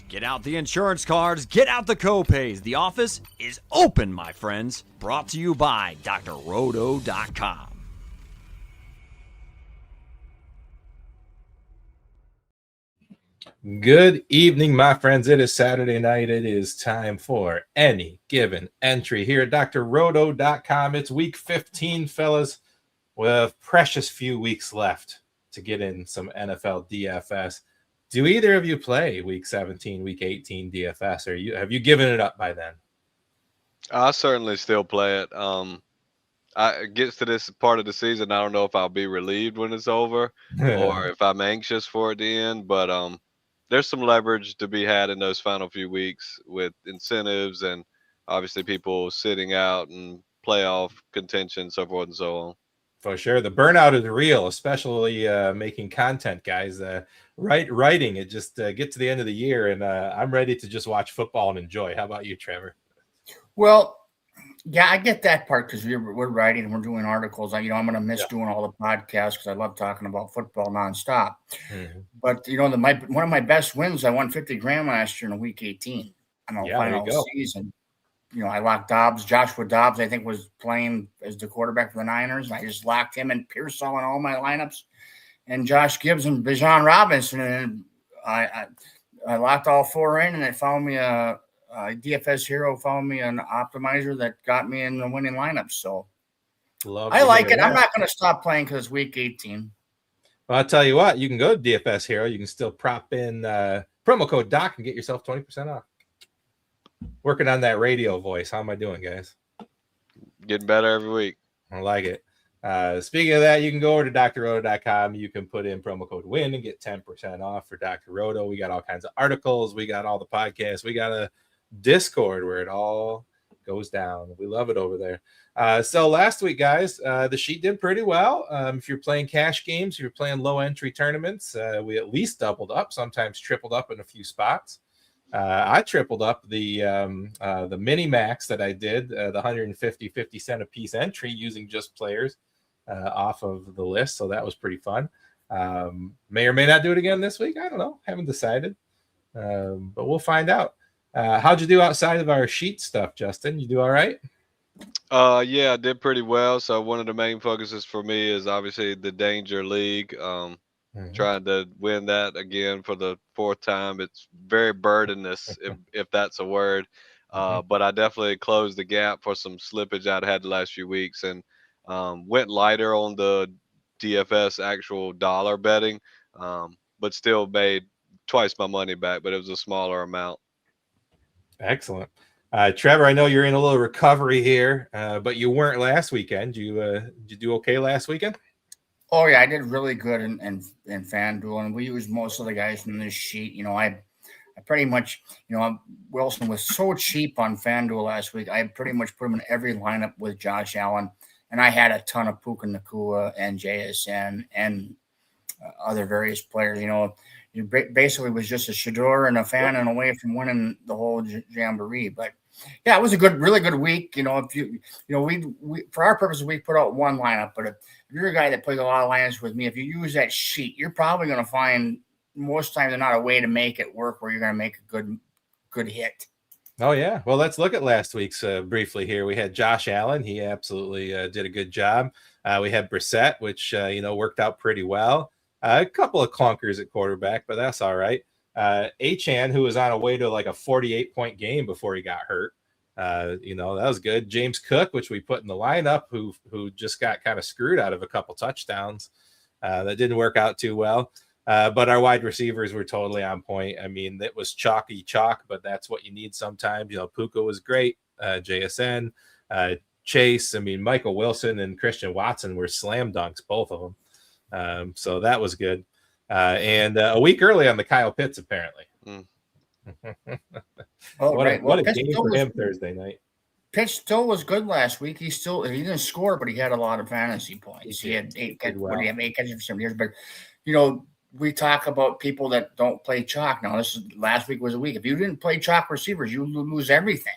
Get out the insurance cards, get out the copays. The office is open, my friends. Brought to you by drroto.com. Good evening, my friends. It is Saturday night. It is time for Any Given Entry here at drroto.com. It's week 15, fellas, with precious few weeks left to get in some NFL DFS. Do either of you play week 17, week 18 DFS, or have you given it up by then? I certainly still play it. It gets to this part of the season, I don't know if I'll be relieved when it's over or if I'm anxious for it to end, but there's some leverage to be had in those final few weeks with incentives and obviously people sitting out and playoff contention, so forth and so on. For sure. The burnout is real, especially making content, guys. Writing, it just get to the end of the year, and I'm ready to just watch football and enjoy. How about you, Trevor? Well, yeah, I get that part because we're writing and we're doing articles. I'm going to miss doing all the podcasts because I love talking about football nonstop. Mm-hmm. But, one of my best wins, I won $50,000 last year in week 18 on the final season. I locked Joshua Dobbs, I think, was playing as the quarterback for the Niners. And I just locked him and Pearsall in all my lineups. And Josh Gibbs and Bijan Robinson. And I locked all four in, and it found me a DFS hero, found me an optimizer that got me in the winning lineup. So I like it. I'm not going to stop playing because it's week 18. Well, I'll tell you what, you can go to DFS Hero. You can still prop in promo code DOC and get yourself 20% off. Working on that radio voice. How am I doing, guys? Getting better every week. I like it. Speaking of that, you can go over to drroto.com. You can put in promo code WIN and get 10% off for Dr. Roto. We got all kinds of articles. We got all the podcasts. We got a Discord where it all goes down. We love it over there. So last week, guys, the sheet did pretty well. If you're playing cash games, if you're playing low entry tournaments, we at least doubled up, sometimes tripled up in a few spots. I tripled up the mini max that I did, the 150 cent a piece entry using just players off of the list. So that was pretty fun. May or may not do it again this week. I don't know. Haven't decided, but we'll find out. How'd you do outside of our sheet stuff, Justin? You do all right? Yeah, I did pretty well. So one of the main focuses for me is obviously the Danger League. Trying to win that again for the fourth time. It's very burdenous, if that's a word. But I definitely closed the gap for some slippage I'd had the last few weeks and went lighter on the DFS actual dollar betting, but still made twice my money back, but it was a smaller amount. Excellent. Trevor, I know you're in a little recovery here, but you weren't last weekend. Did you do okay last weekend? Oh, yeah, I did really good in FanDuel, and we used most of the guys from this sheet. I pretty much, Wilson was so cheap on FanDuel last week. I pretty much put him in every lineup with Josh Allen, and I had a ton of Puka Nacua and JSN and other various players. It basically was just a Shador and a fan and away from winning the whole jamboree. But yeah, it was a really good week. We for our purposes, we put out one lineup, but if you're a guy that plays a lot of lineups with me, if you use that sheet, you're probably going to find most times not a way to make it work where you're going to make a good hit. Oh yeah. Well, let's look at last week's briefly here. We had Josh Allen. He absolutely did a good job. We had Brissett, which, worked out pretty well. A couple of clunkers at quarterback, but that's all right. Achane, who was on a way to like a 48-point game before he got hurt. That was good. James Cook, which we put in the lineup, who just got kind of screwed out of a couple touchdowns. That didn't work out too well. But our wide receivers were totally on point. I mean, it was chalky chalk, but that's what you need sometimes. Puka was great. JSN, Chase. I mean, Michael Wilson and Christian Watson were slam dunks, both of them. So that was good. And a week early on the Kyle Pitts, apparently. What a game for him Thursday night. Pitts still was good last week. He didn't score, but he had a lot of fantasy points. He had 8 catches for some years. But we talk about people that don't play chalk. Now, last week was a week. If you didn't play chalk receivers, you lose everything.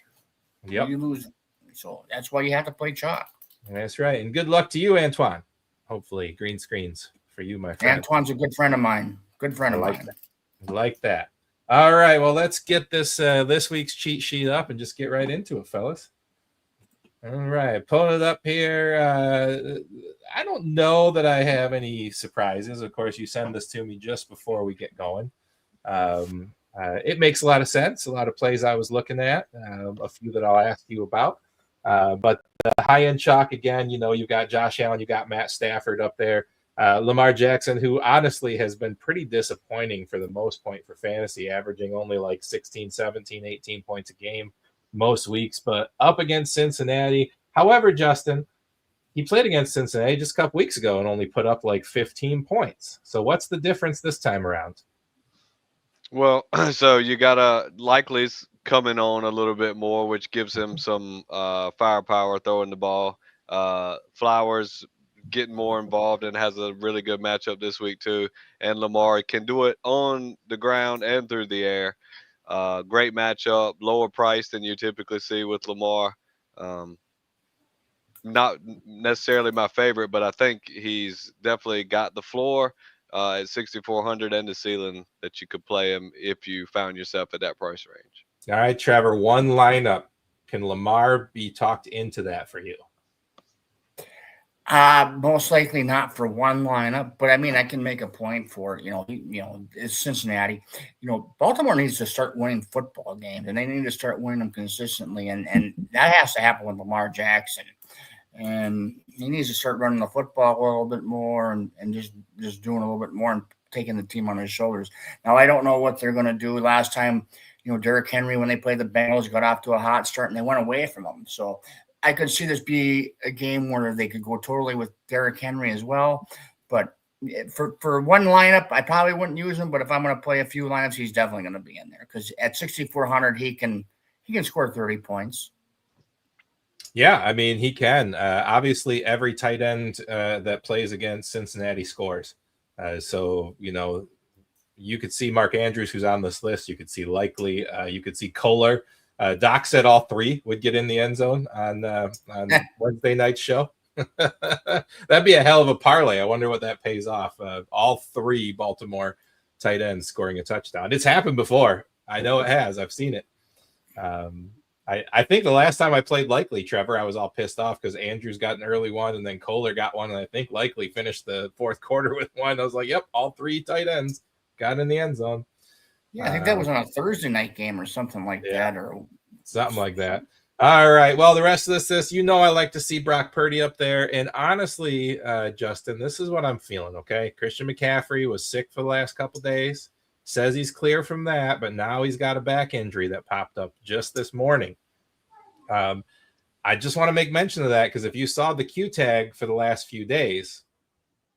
Yep. You lose. So that's why you have to play chalk. That's right. And good luck to you, Antoine. Hopefully, green screens for you, my friend. Antoine's a good friend of mine. Good friend of mine. Like that. All right, well, let's get this week's cheat sheet up and just get right into it, fellas. All right, pulling it up here. I don't know that I have any surprises. Of course, you send this to me just before we get going. It makes a lot of sense. A lot of plays I was looking at, a few that I'll ask you about. But the high-end chalk, again, you've got Josh Allen, you got Matt Stafford up there. Lamar Jackson, who honestly has been pretty disappointing for the most part for fantasy, averaging only like 16, 17, 18 points a game most weeks, but up against Cincinnati. However, Justin, he played against Cincinnati just a couple weeks ago and only put up like 15 points. So what's the difference this time around? Well, so you got Likely's coming on a little bit more, which gives him some firepower throwing the ball. Flowers getting more involved and has a really good matchup this week too. And Lamar can do it on the ground and through the air. Great matchup, lower price than you typically see with Lamar. Not necessarily my favorite, but I think he's definitely got the floor at 6,400 and the ceiling that you could play him if you found yourself at that price range. All right, Trevor, one lineup. Can Lamar be talked into that for you? Most likely not for one lineup, but I mean, I can make a point for it. It's Cincinnati. Baltimore needs to start winning football games, and they need to start winning them consistently, and that has to happen with Lamar Jackson. And he needs to start running the football a little bit more and just doing a little bit more and taking the team on his shoulders. Now, I don't know what they're going to do. Last time, Derrick Henry, when they played the Bengals, got off to a hot start and they went away from him. So I could see this be a game where they could go totally with Derrick Henry as well. But for one lineup, I probably wouldn't use him. But if I'm going to play a few lineups, he's definitely going to be in there because at 6,400, he can score 30 points. Yeah, I mean, he can. Obviously, every tight end that plays against Cincinnati scores. So, you could see Mark Andrews, who's on this list. You could see Likely. You could see Kohler. Doc said all three would get in the end zone on Wednesday night's show. That'd be a hell of a parlay. I wonder what that pays off. All three Baltimore tight ends scoring a touchdown. It's happened before. I know it has. I've seen it. I think the last time I played Likely, Trevor, I was all pissed off because Andrews got an early one and then Kohler got one. And I think Likely finished the fourth quarter with one. I was like, yep, all three tight ends got in the end zone. Yeah, I think that was on a Thursday night game or something like that. Or something like that. All right. Well, the rest of this, I like to see Brock Purdy up there. And honestly, Justin, this is what I'm feeling, okay? Christian McCaffrey was sick for the last couple of days. Says he's clear from that, but now he's got a back injury that popped up just this morning. I just want to make mention of that because if you saw the Q tag for the last few days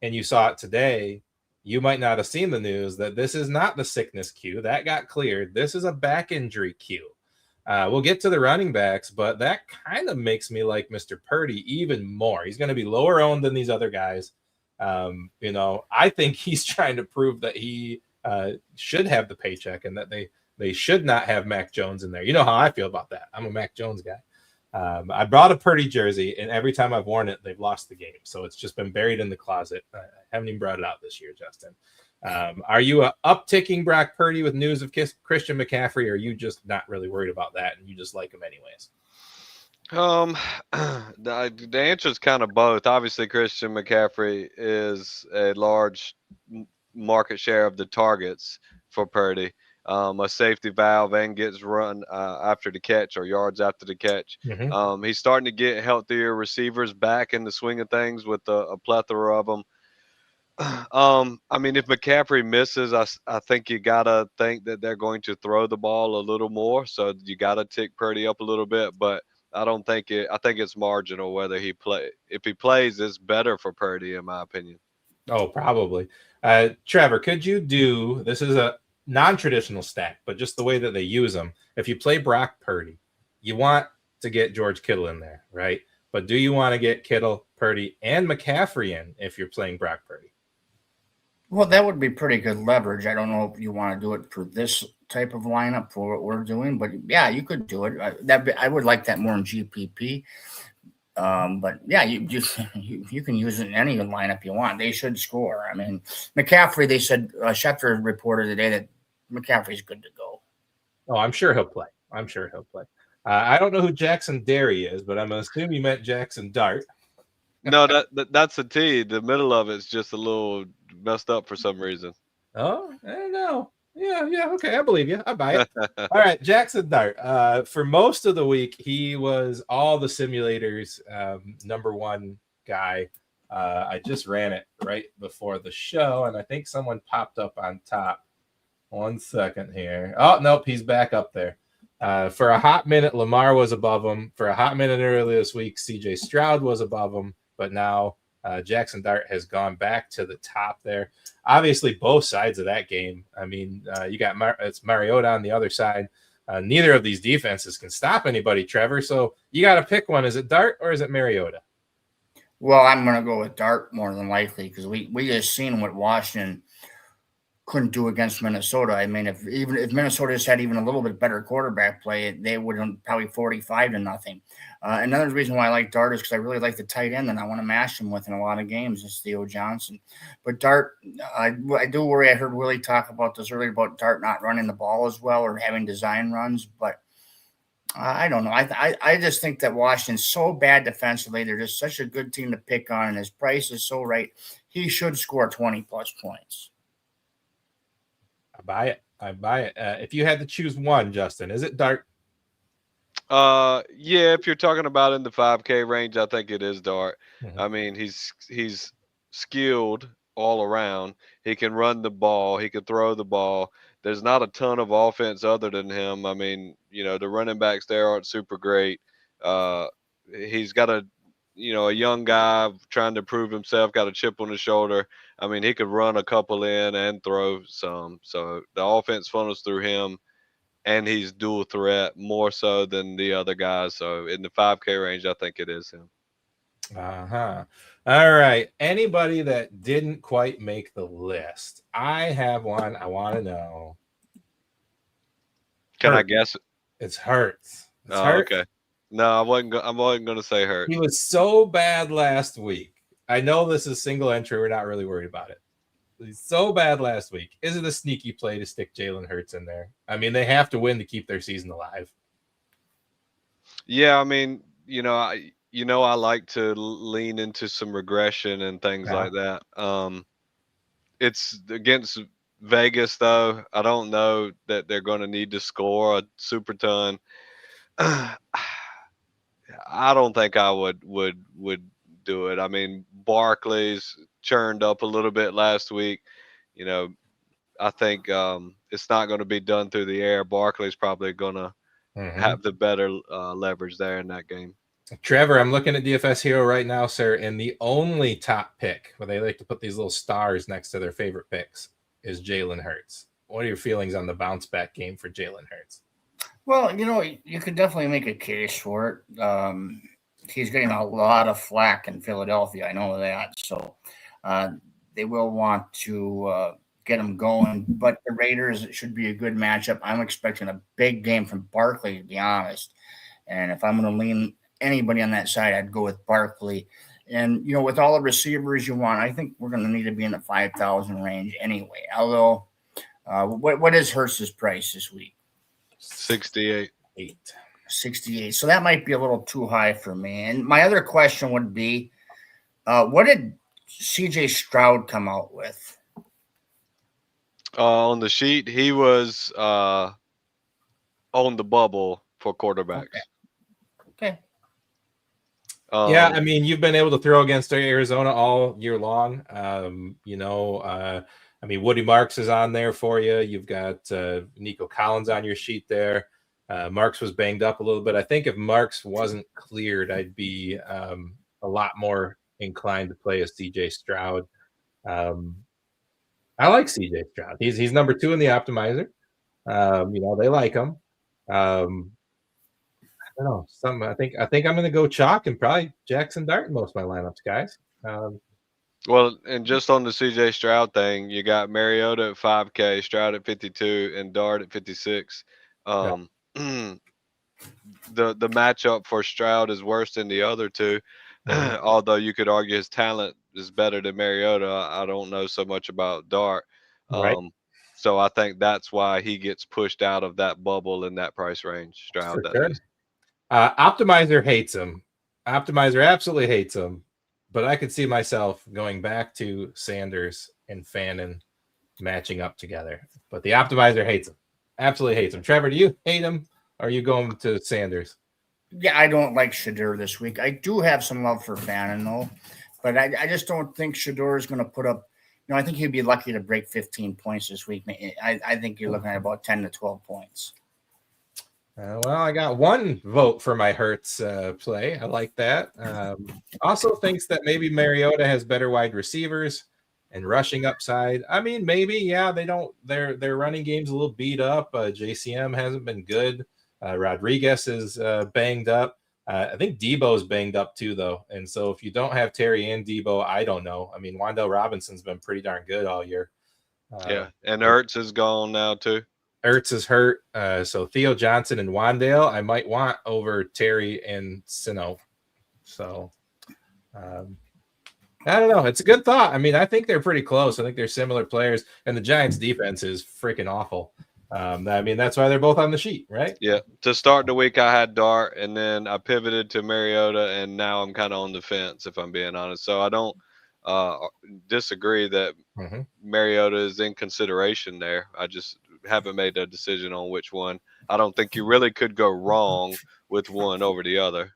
and you saw it today, you might not have seen the news that this is not the sickness Q. That got cleared. This is a back injury Q. We'll get to the running backs, but that kind of makes me like Mr. Purdy even more. He's going to be lower owned than these other guys. I think he's trying to prove that he should have the paycheck and that they should not have Mac Jones in there. You know how I feel about that. I'm a Mac Jones guy. I brought a Purdy jersey, and every time I've worn it, they've lost the game. So it's just been buried in the closet. I haven't even brought it out this year, Justin. Are you upticking Brock Purdy with news of Christian McCaffrey, or are you just not really worried about that and you just like him anyways? The answer is kind of both. Obviously, Christian McCaffrey is a large market share of the targets for Purdy. A safety valve and gets run after the catch or yards after the catch. Mm-hmm. He's starting to get healthier receivers back in the swing of things with a plethora of them. I mean, if McCaffrey misses, I think you got to think that they're going to throw the ball a little more. So you got to tick Purdy up a little bit, but I think it's marginal whether he play. If he plays, it's better for Purdy, in my opinion. Oh, probably. Trevor, could you do, this is a non-traditional stack, but just the way that they use them. If you play Brock Purdy, you want to get George Kittle in there, right? But do you want to get Kittle, Purdy, and McCaffrey in if you're playing Brock Purdy? Well, that would be pretty good leverage. I don't know if you want to do it for this type of lineup for what we're doing, but yeah, you could do it. I would like that more in GPP. But yeah, you can use it in any lineup you want. They should score. I mean, McCaffrey, they said Schefter reported today that McCaffrey's good to go. Oh, I'm sure he'll play. I don't know who Jackson Derry is, but I'm going to assume you meant Jackson Dart. No, that's a T. The middle of it's just a little messed up for some reason. Oh, I don't know. Yeah, okay, I believe you. I buy it. All right, Jackson Dart. For most of the week, he was all the simulators #1 guy. I just ran it right before the show, and I think someone popped up on top. 1 second here. Oh, nope, he's back up there. For a hot minute, Lamar was above him. For a hot minute earlier this week, CJ Stroud was above him. But now Jackson Dart has gone back to the top there. Obviously, both sides of that game. I mean, you got it's Mariota on the other side. Neither of these defenses can stop anybody, Trevor. So you got to pick one. Is it Dart or is it Mariota? Well, I'm going to go with Dart more than likely because we just seen what Washington couldn't do against Minnesota. I mean, if Minnesota just had even a little bit better quarterback play, they would have probably 45-0. Another reason why I like Dart is because I really like the tight end and I want to mash him with in a lot of games. Is Theo Johnson. But Dart, I do worry. I heard Willie talk about this earlier about Dart not running the ball as well or having design runs, but I don't know. I just think that Washington's so bad defensively. They're just such a good team to pick on, and his price is so right. He should score 20+ points. I buy it. If you had to choose one, Justin, is it Dart? Yeah, if you're talking about in the 5K range, I think it is Dart. Mm-hmm. I mean, he's skilled all around. He can run the ball. He can throw the ball. There's not a ton of offense other than him. I mean, the running backs there aren't super great. He's got a young guy trying to prove himself, got a chip on his shoulder. I mean, he could run a couple in and throw some. So the offense funnels through him, and he's dual threat more so than the other guys. So in the 5K range, I think it is him. Uh-huh. All right. Anybody that didn't quite make the list? I have one. I want to know. Can I guess it? It's Hurts. Okay. No, I wasn't going to say Hurts. He was so bad last week. I know this is single entry. We're not really worried about it. He's so bad last week. Is it a sneaky play to stick Jalen Hurts in there? I mean, they have to win to keep their season alive. Yeah, I mean, I like to lean into some regression and things like that. It's against Vegas, though. I don't know that they're going to need to score a super ton. I don't think I would do it. I mean, Barkley's churned up a little bit last week. I think it's not going to be done through the air. Barkley's probably going to have the better leverage there in that game. Trevor, I'm looking at DFS Hero right now, sir, and the only top pick, where they like to put these little stars next to their favorite picks, is Jalen Hurts. What are your feelings on the bounce back game for Jalen Hurts? Well, you could definitely make a case for it. He's getting a lot of flack in Philadelphia. I know that. So they will want to get him going. But the Raiders, it should be a good matchup. I'm expecting a big game from Barkley, to be honest. And if I'm going to lean anybody on that side, I'd go with Barkley. And, with all the receivers you want, I think we're going to need to be in the 5,000 range anyway. Although, what is Hurts' price this week? 68. 68. So that might be a little too high for me. And my other question would be, what did CJ Stroud come out with? On the sheet, he was on the bubble for quarterbacks. Okay. Yeah, I mean, you've been able to throw against Arizona all year long. I mean, Woody Marks is on there for you. You've got Nico Collins on your sheet there. Marks was banged up a little bit. I think if Marks wasn't cleared, I'd be a lot more inclined to play a CJ Stroud. I like CJ Stroud. He's number 2 in the optimizer. They like him. I don't know. I think I'm going to go chalk and probably Jackson Dart in most of my lineups, guys. Well, and just on the CJ Stroud thing, you got Mariota at 5K, Stroud at 52, and Dart at 56. The matchup for Stroud is worse than the other two. Although you could argue his talent is better than Mariota. I don't know so much about Dart. Right. So I think that's why he gets pushed out of that bubble in that price range. Stroud, For that sure. is. Optimizer hates him. Optimizer absolutely hates him. But I could see myself going back to Sanders and Fannin matching up together. But the Optimizer hates him. Absolutely hates him. Trevor, do you hate him? Or are you going to Sanders? Yeah, I don't like Shedeur this week. I do have some love for Fannin, though. But I just don't think Shedeur is going to put up. I think he'd be lucky to break 15 points this week. I think you're looking at about 10 to 12 points. Well, I got one vote for my Hurts play. I like that. Also thinks that maybe Mariota has better wide receivers and rushing upside. I mean, maybe, yeah, they don't. Their running game's a little beat up. JCM hasn't been good. Rodriguez is banged up. I think Debo's banged up too, though. And so if you don't have Terry and Debo, I don't know. I mean, Wan'Dale Robinson's been pretty darn good all year. Yeah, and Ertz is gone now too. Ertz is hurt. So Theo Johnson and Wan'Dale, I might want over Terry and Sino. So I don't know. It's a good thought. I mean, I think they're pretty close. I think they're similar players, and the Giants' defense is freaking awful. I mean, that's why they're both on the sheet, right? Yeah. To start the week, I had Dart, and then I pivoted to Mariota, and now I'm kind of on the fence, if I'm being honest. So I don't disagree that Mariota is in consideration there. I just haven't made a decision on which one. I don't think you really could go wrong with one over the other.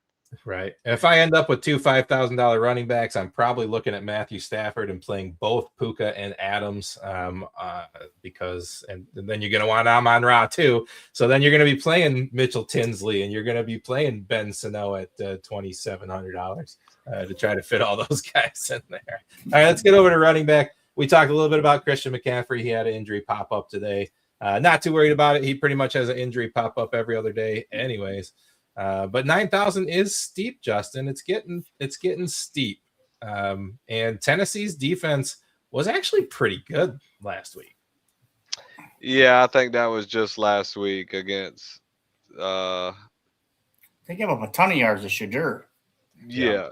Right. If I end up with two $5,000 running backs, I'm probably looking at Matthew Stafford and playing both Puka and Adams because then you're going to want Amon-Ra too. So then you're going to be playing Mitchell Tinsley and you're going to be playing Ben Sano at $2,700 to try to fit all those guys in there. All right, let's get over to running back. We talked a little bit about Christian McCaffrey. He had an injury pop up today. Not too worried about it. He pretty much has an injury pop up every other day anyways. But 9,000 is steep, Justin. It's getting steep. And Tennessee's defense was actually pretty good last week. Yeah, I think that was just last week against. They gave up a ton of yards to Shedeur. Yeah.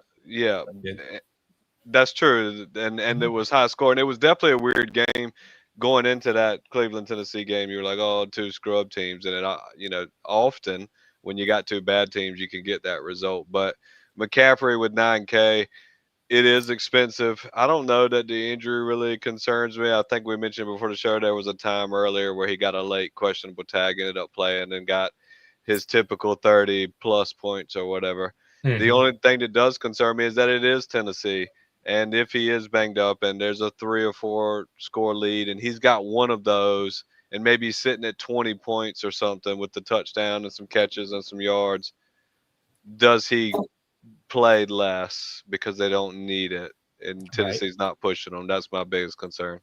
That's true. And it was high scoring. It was definitely a weird game going into that Cleveland Tennessee game. You were like, oh, two scrub teams, and it often when you got two bad teams, you can get that result. But McCaffrey with 9K, it is expensive. I don't know that the injury really concerns me. I think we mentioned before the show there was a time earlier where he got a late questionable tag, ended up playing, and got his typical 30-plus points or whatever. Mm-hmm. The only thing that does concern me is that it is Tennessee. And if he is banged up and there's a 3 or 4 score lead and he's got one of those, and maybe he's sitting at 20 points or something with the touchdown and some catches and some yards, does he play less because they don't need it? And Tennessee's not pushing them. That's my biggest concern.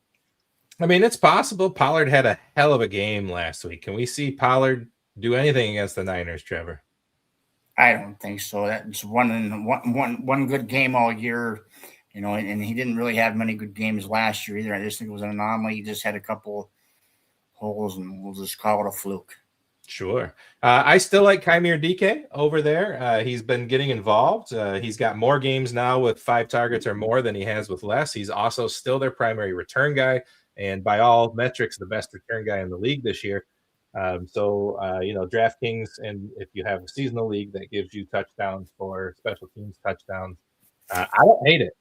I mean, it's possible. Pollard had a hell of a game last week. Can we see Pollard do anything against the Niners, Trevor? I don't think so. That's one good game all year, and he didn't really have many good games last year either. I just think it was an anomaly. He just had a couple holes, and we'll just call it a fluke. Sure. I still like Kymir DK over there. He's been getting involved. He's got more games now with 5 targets or more than he has with less. He's also still their primary return guy, and by all metrics, the best return guy in the league this year. DraftKings, and if you have a seasonal league that gives you touchdowns for special teams touchdowns, I don't hate it.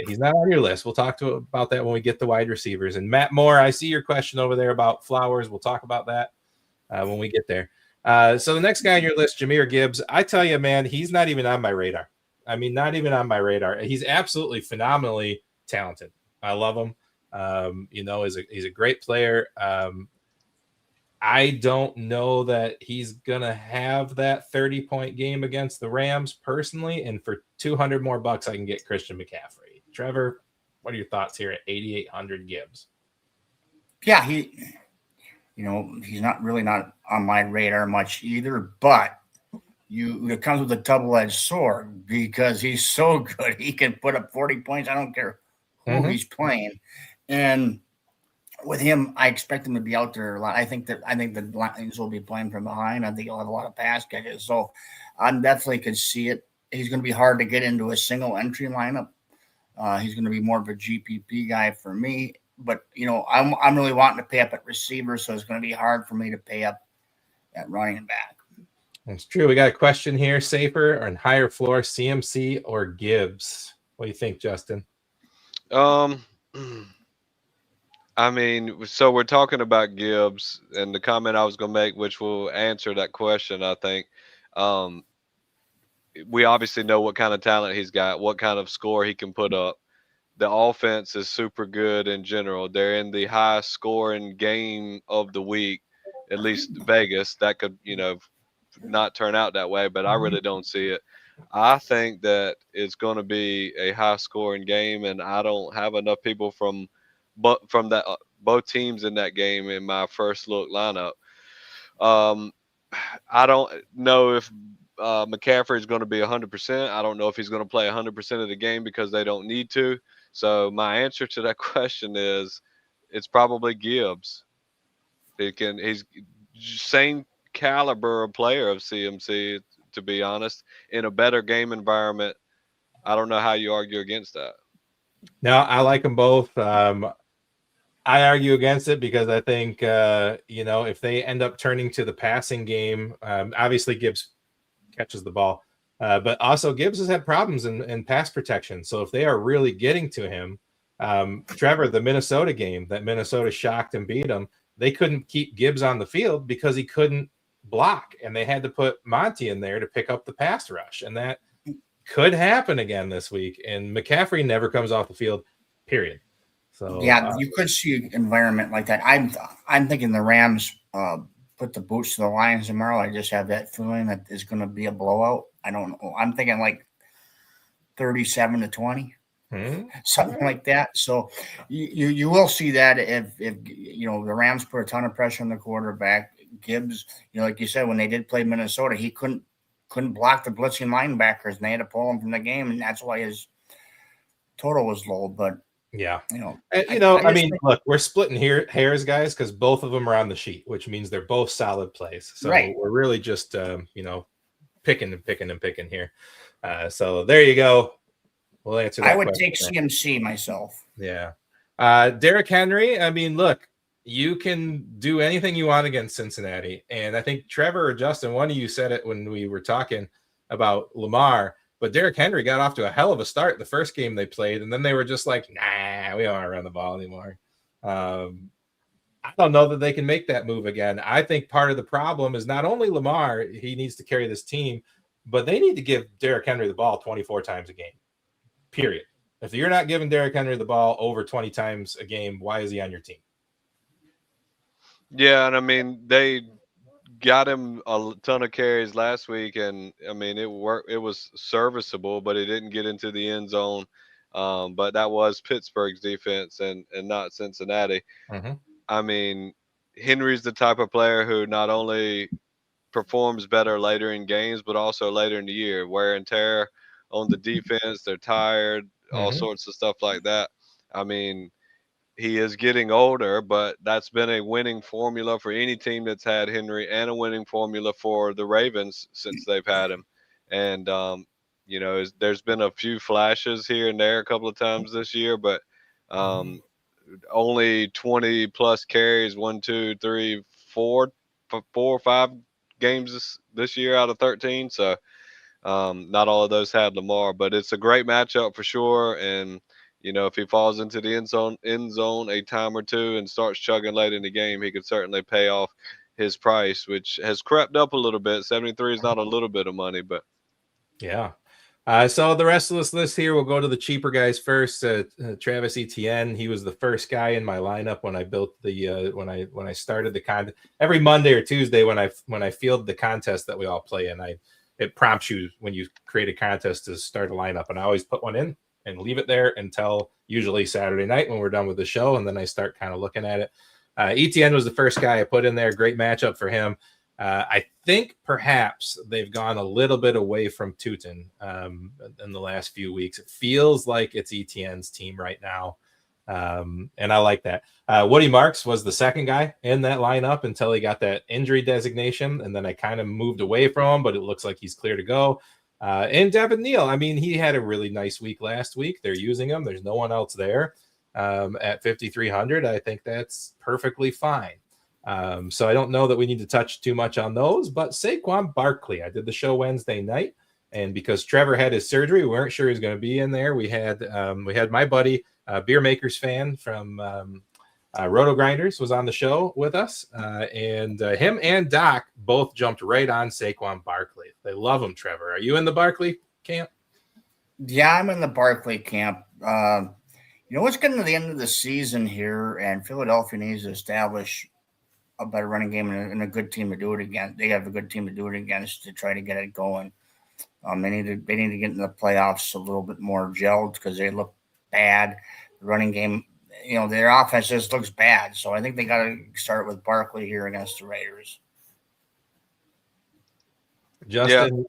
He's not on your list. We'll talk about that when we get the wide receivers. And Matt Moore, I see your question over there about Flowers. We'll talk about that when we get there. So the next guy on your list, Jahmyr Gibbs, I tell you, man, he's not even on my radar. I mean, not even on my radar. He's absolutely phenomenally talented. I love him. He's a great player. I don't know that he's going to have that 30-point game against the Rams personally. And for $200 more, I can get Christian McCaffrey. Trevor, what are your thoughts here at 8,800 Gibbs? Yeah, he's not on my radar much either, but it comes with a double-edged sword because he's so good. He can put up 40 points. I don't care who he's playing. And with him, I expect him to be out there a lot. I think the Lions will be playing from behind. I think he'll have a lot of pass catches. So I definitely could see it. He's going to be hard to get into a single entry lineup. He's going to be more of a GPP guy for me. but I'm really wanting to pay up at receiver, so it's going to be hard for me to pay up at running back. That's true. We got a question here: safer and higher floor, CMC or Gibbs? What do you think, Justin? I mean, so we're talking about Gibbs, and the comment I was going to make, which will answer that question, I think. We obviously know what kind of talent he's got, what kind of score he can put up. The offense is super good in general. They're in the highest scoring game of the week, at least Vegas. That could, not turn out that way, but I really don't see it. I think that it's going to be a high scoring game, and I don't have enough people from that both teams in that game in my first look lineup. I don't know if McCaffrey is going to be 100%. I don't know if he's going to play 100% of the game because they don't need to. So my answer to that question is it's probably Gibbs. He's same caliber of player of CMC, to be honest, in a better game environment. I don't know how you argue against that. No, I like them both. I argue against it because I think, if they end up turning to the passing game, obviously Gibbs catches the ball, but also Gibbs has had problems in pass protection. So if they are really getting to him, Trevor, the Minnesota game that Minnesota shocked and beat them, they couldn't keep Gibbs on the field because he couldn't block, and they had to put Monty in there to pick up the pass rush. And that could happen again this week. And McCaffrey never comes off the field, period. So yeah, you could see an environment like that. I'm thinking the Rams put the boots to the Lions tomorrow. I just have that feeling that it's going to be a blowout. I don't know. I'm thinking like 37-20, something like that. So you will see that if the Rams put a ton of pressure on the quarterback. Gibbs, like you said, when they did play Minnesota, he couldn't block the blitzing linebackers, and they had to pull him from the game, and that's why his total was low. But yeah, I mean, look, we're splitting hairs, guys, because both of them are on the sheet, which means they're both solid plays. So we're really just picking here. So there you go. We'll answer that. I would take CMC myself. Yeah. Derrick Henry, I mean, look, you can do anything you want against Cincinnati. And I think Trevor or Justin, one of you said it when we were talking about Lamar, but Derrick Henry got off to a hell of a start the first game they played. And then they were just like, nah, we don't want to run the ball anymore. I don't know that they can make that move again. I think part of the problem is not only Lamar, he needs to carry this team, but they need to give Derrick Henry the ball 24 times a game, period. If you're not giving Derrick Henry the ball over 20 times a game, why is he on your team? Yeah, and I mean, they got him a ton of carries last week, and I mean, it worked. It was serviceable, but it didn't get into the end zone. But that was Pittsburgh's defense and not Cincinnati. Mm-hmm. I mean, Henry's the type of player who not only performs better later in games, but also later in the year. Wear and tear on the defense, they're tired, all sorts of stuff like that. I mean, he is getting older, but that's been a winning formula for any team that's had Henry, and a winning formula for the Ravens since they've had him. And, there's been a few flashes here and there a couple of times this year, but only 20 plus carries, 1, 2, 3, 4 or 5 games this year out of 13. So not all of those had Lamar, but it's a great matchup for sure. And, if he falls into the end zone a time or two and starts chugging late in the game, he could certainly pay off his price, which has crept up a little bit. 73 is not a little bit of money, but yeah. So the rest of this list here, we'll go to the cheaper guys first. Travis Etienne, he was the first guy in my lineup when I built the when I started the contest. Every Monday or Tuesday when I field the contest that we all play in, it prompts you when you create a contest to start a lineup, and I always put one in and leave it there until usually Saturday night when we're done with the show, and then I start kind of looking at it. Etienne was the first guy I put in there. Great matchup for him. I think perhaps they've gone a little bit away from Tootin in the last few weeks. It feels like it's Etienne's team right now, and I like that. Woody Marks was the second guy in that lineup until he got that injury designation, and then I kind of moved away from him, but it looks like he's clear to go. And Devin Neal, I mean, he had a really nice week last week. They're using him. There's no one else there. at 5,300. I think that's perfectly fine. So I don't know that we need to touch too much on those, but Saquon Barkley, I did the show Wednesday night, and because Trevor had his surgery, we weren't sure he was going to be in there. We had my buddy, Beer Makers fan from Roto Grinders, was on the show with us, and him and Doc both jumped right on Saquon Barkley. They love him. Trevor, are you in the Barkley camp? Yeah, I'm in the Barkley camp. It's getting to the end of the season here, and Philadelphia needs to establish a better running game and a good team to do it against. They have a good team to do it against to try to get it going. They need to get in the playoffs a little bit more gelled because they look bad. The running game, their offense just looks bad. So I think they got to start with Barkley here against the Raiders. Justin,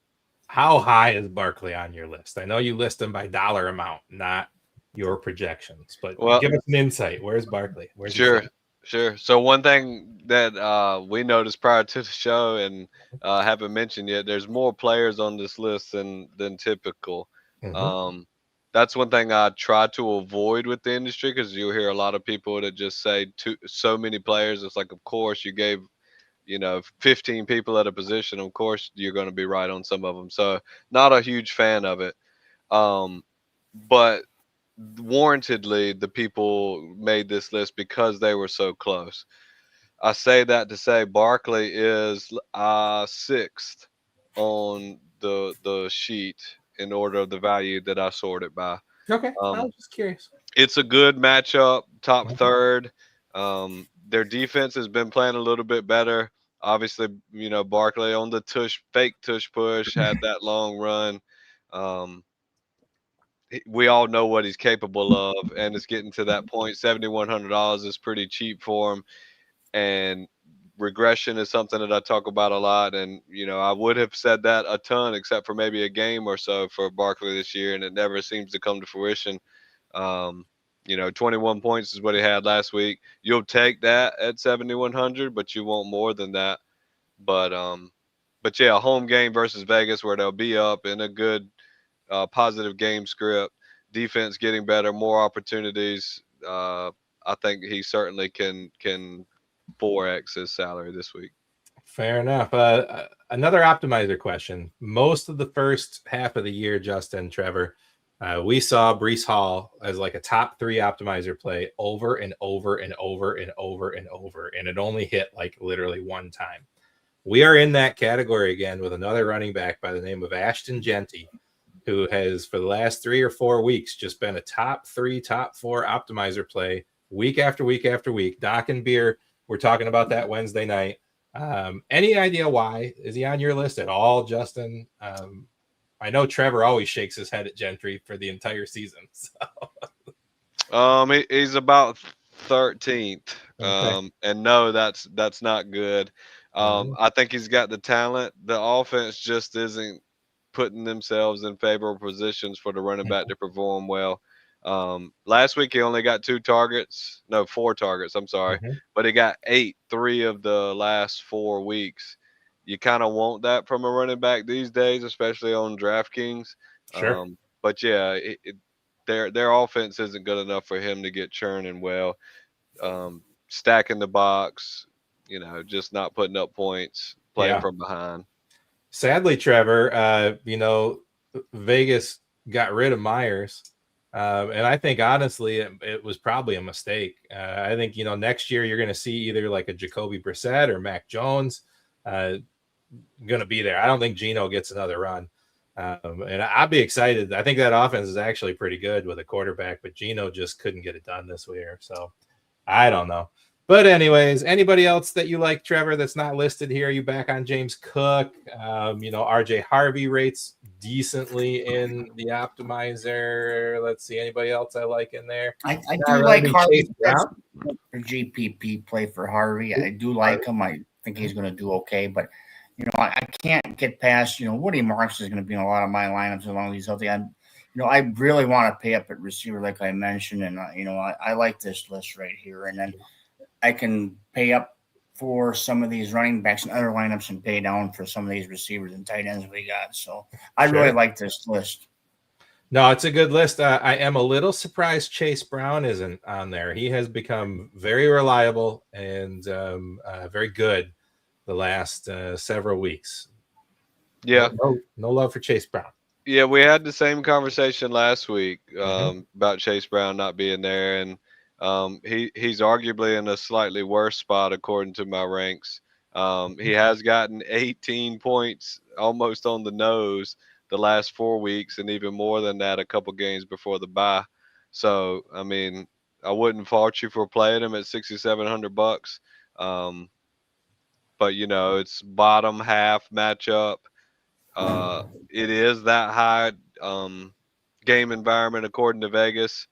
how high is Barkley on your list? I know you list him by dollar amount, not your projections, but give us an insight. Where's Barkley? Sure. So one thing that we noticed prior to the show and haven't mentioned yet, there's more players on this list than typical. Mm-hmm. That's one thing I try to avoid with the industry, because you'll hear a lot of people that just say so many players. It's like, of course, you gave 15 people at a position. Of course, you're going to be right on some of them. So not a huge fan of it. But warrantedly, the people made this list because they were so close. I say that to say Barkley is sixth on the sheet in order of the value that I sorted by. Okay, I was just curious. It's a good matchup, top third. Their defense has been playing a little bit better. Obviously, Barkley on the fake tush push had that long run. We all know what he's capable of, and it's getting to that point. $7,100 is pretty cheap for him, and regression is something that I talk about a lot. And I would have said that a ton, except for maybe a game or so for Barkley this year, and it never seems to come to fruition. 21 points is what he had last week. You'll take that at 7,100, but you want more than that. But yeah, a home game versus Vegas where they'll be up in a good positive game script, defense getting better, more opportunities. I think he certainly can 4x his salary this week. Fair enough. Another optimizer question. Most of the first half of the year, Justin, Trevor, we saw Breece Hall as like a top 3 optimizer play over and over and over and over and over, and it only hit like literally one time. We are in that category again with another running back by the name of Ashton Genty, who has for the last 3 or 4 weeks just been a top 3, top 4 optimizer play week after week after week. Doc and Beer, we're talking about that Wednesday night. Any idea why? Is he on your list at all, Justin? I know Trevor always shakes his head at Gentry for the entire season. So. He's about 13th. Okay. And no, that's not good. I think he's got the talent. The offense just isn't putting themselves in favorable positions for the running back to perform well. Last week he only got 4 targets. I'm sorry, but he got 8 3 of the last 4 weeks. You kind of want that from a running back these days, especially on DraftKings. Sure. But yeah, their offense isn't good enough for him to get churning well. Stacking the box, just not putting up points, playing from behind. Sadly, Trevor, Vegas got rid of Myers. And I think, honestly, it was probably a mistake. I think, next year you're going to see either like a Jacoby Brissett or Mac Jones going to be there. I don't think Geno gets another run. And I'd be excited. I think that offense is actually pretty good with a quarterback, but Geno just couldn't get it done this year. So I don't know. But anyways, anybody else that you like, Trevor, that's not listed here? Are you back on James Cook? RJ Harvey rates decently in the optimizer. Let's see, anybody else I like in there? I do like Harvey. A GPP play for Harvey. I do like him. I think he's going to do okay, but I can't get past. Woody Marks is going to be in a lot of my lineups as long as he's healthy. I really want to pay up at receiver, like I mentioned, and I like this list right here, and then I can pay up for some of these running backs and other lineups and pay down for some of these receivers and tight ends we got. So I really like this list. No, it's a good list. I am a little surprised Chase Brown isn't on there. He has become very reliable and very good the last several weeks. Yeah. No love for Chase Brown. Yeah, we had the same conversation last week Mhm. about Chase Brown not being there, and he's arguably in a slightly worse spot according to my ranks. He has gotten 18 points almost on the nose the last 4 weeks, and even more than that a couple games before the bye. So, I mean, I wouldn't fault you for playing him at $6,700. Um, but it's bottom half matchup. It is that high game environment according to Vegas.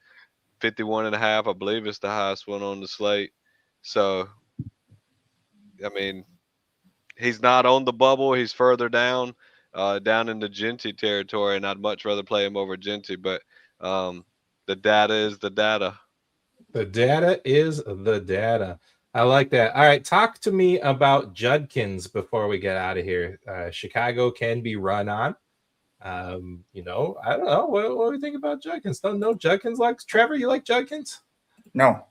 51.5, I believe, is the highest one on the slate. So, I mean, he's not on the bubble. He's further down, down in the Genty territory, and I'd much rather play him over Genty. But the data is the data. The data is the data. I like that. All right, talk to me about Judkins before we get out of here. Chicago can be run on. I don't know. What do you think about Judkins? Don't know Judkins likes Trevor. You like Judkins? No.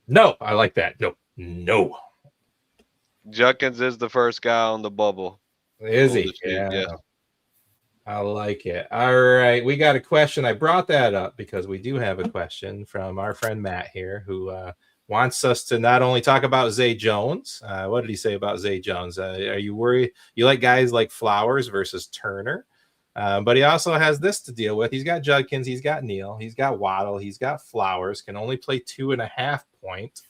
No, I like that. No. Judkins is the first guy on the bubble. Is on he? the sheet, Yeah. Yes. I like it. All right. We got a question. I brought that up because we do have a question from our friend Matt here who wants us to not only talk about Zay Jones. What did he say about Zay Jones? Are you worried? You like guys like Flowers versus Turner? But he also has this to deal with. He's got Judkins. He's got Neal. He's got Waddle. He's got Flowers. Can only play 2.5 points.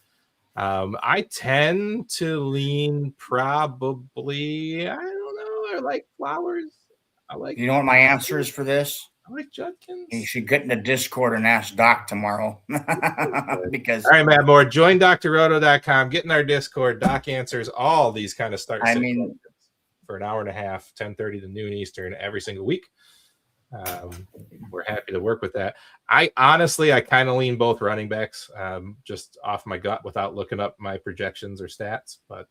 I tend to lean probably, I don't know. I like Flowers. You know what my answer is for this? I like Judkins. You should get in the Discord and ask Doc tomorrow. Because all right, Matt Moore, join drroto.com. Get in our Discord. Doc answers all these kind of start questions for an hour and a half, 10:30 to noon Eastern every single week. We're happy to work with that. I honestly kind of lean both running backs just off my gut without looking up my projections or stats. But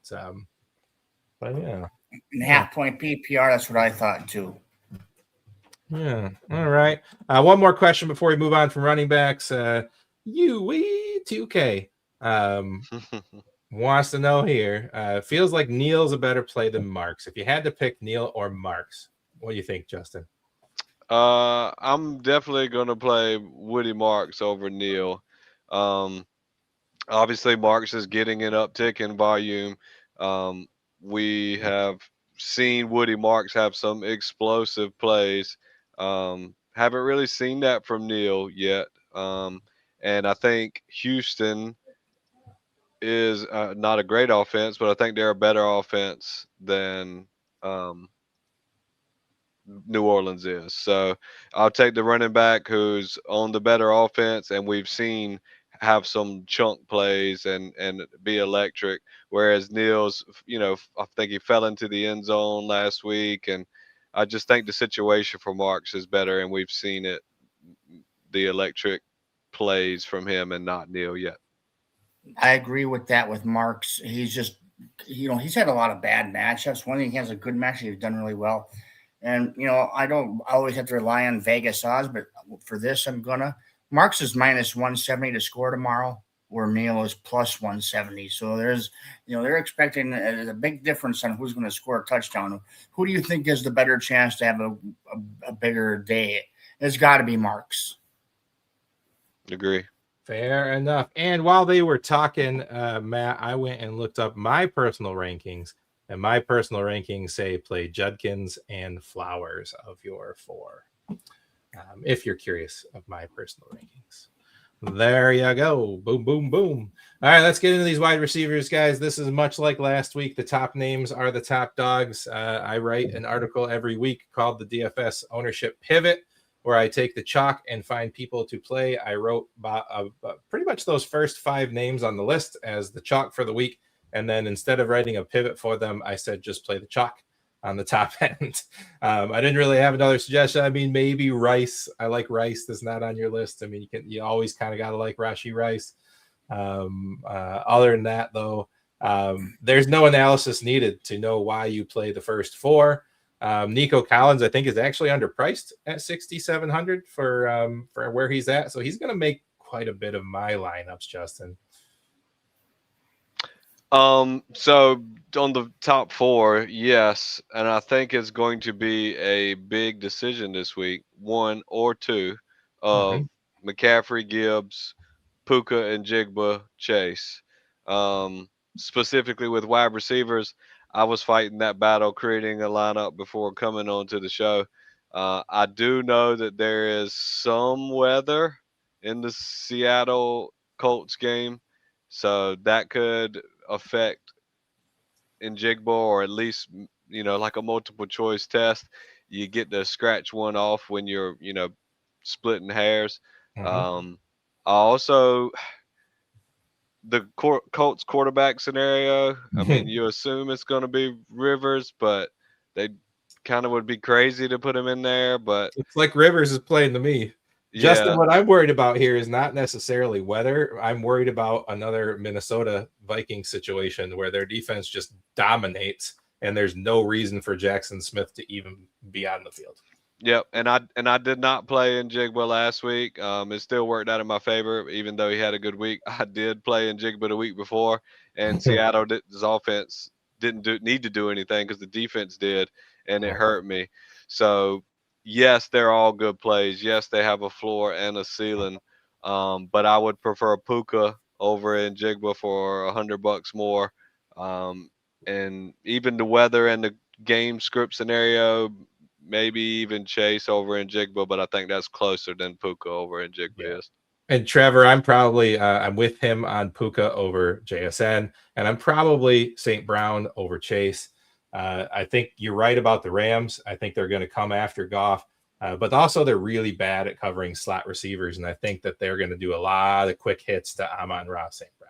yeah. In half-point PPR, that's what I thought too. Yeah. All right. One more question before we move on from running backs. UE2K wants to know here. Feels like Neal's a better play than Marks. If you had to pick Neal or Marks, what do you think, Justin? I'm definitely going to play Woody Marks over Neal. Obviously, Marks is getting an uptick in volume. We have seen Woody Marks have some explosive plays. Haven't really seen that from Neal yet. And I think Houston is not a great offense, but I think they're a better offense than New Orleans is. So I'll take the running back who's on the better offense, and we've seen have some chunk plays and be electric. Whereas Neal's, I think he fell into the end zone last week, and I just think the situation for Marks is better, and we've seen it, the electric plays from him and not Neal yet. I agree with that with Marks. He's just, he's had a lot of bad matchups. One thing, he has a good match, he's done really well. And, I don't always have to rely on Vegas odds, but for this, Marks is minus 170 to score tomorrow, where Neal is plus 170. So there's, they're expecting a big difference on who's going to score a touchdown. Who do you think has the better chance to have a bigger day? It's got to be Marks. Agree. Fair enough. And while they were talking, Matt, I went and looked up my personal rankings. And my personal rankings say play Judkins and Flowers of your 4. If you're curious of my personal rankings. There you go. Boom, boom, boom. All right, let's get into these wide receivers, guys. This is much like last week. The top names are the top dogs. I write an article every week called the DFS Ownership Pivot, where I take the chalk and find people to play. I wrote pretty much those first 5 names on the list as the chalk for the week. And then instead of writing a pivot for them, I said, just play the chalk on the top end. I didn't really have another suggestion. I mean, maybe Rice. I like Rice. That's not on your list. I mean, you always kind of got to like Rashee Rice. Other than that, though, there's no analysis needed to know why you play the first 4. Nico Collins, I think, is actually underpriced at 6,700 for where he's at. So he's going to make quite a bit of my lineups, Justin. So on the top 4, yes, and I think it's going to be a big decision this week, 1 or 2 of McCaffrey, Gibbs, Puka, and Jigba, Chase. Specifically with wide receivers, I was fighting that battle, creating a lineup before coming onto the show. I do know that there is some weather in the Seattle Colts game, so that could affect in Jigba, or at least like a multiple choice test. You get to scratch one off when you're splitting hairs. Also, the Colts quarterback scenario. I mean, you assume it's going to be Rivers, but they kind of would be crazy to put him in there. But it's like Rivers is playing to me. Justin, yeah, what I'm worried about here is not necessarily weather. I'm worried about another Minnesota Vikings situation where their defense just dominates and there's no reason for Jackson Smith to even be on the field. Yep, and I did not play in Jigba last week. It still worked out in my favor, even though he had a good week. I did play in Jigba the week before, and Seattle's offense didn't need to do anything because the defense did, and it hurt me. So yes, they're all good plays. Yes, they have a floor and a ceiling, but I would prefer Puka over in Jigba for $100 more. And even the weather and the game script scenario, maybe even Chase over in Jigba, but I think that's closer than Puka over in Jigba is. And Trevor, I'm probably I'm with him on Puka over JSN, and I'm probably St. Brown over Chase. I think you're right about the Rams. I think they're going to come after Goff, but also they're really bad at covering slot receivers, and I think that they're going to do a lot of quick hits to Amon-Ra St. Brown.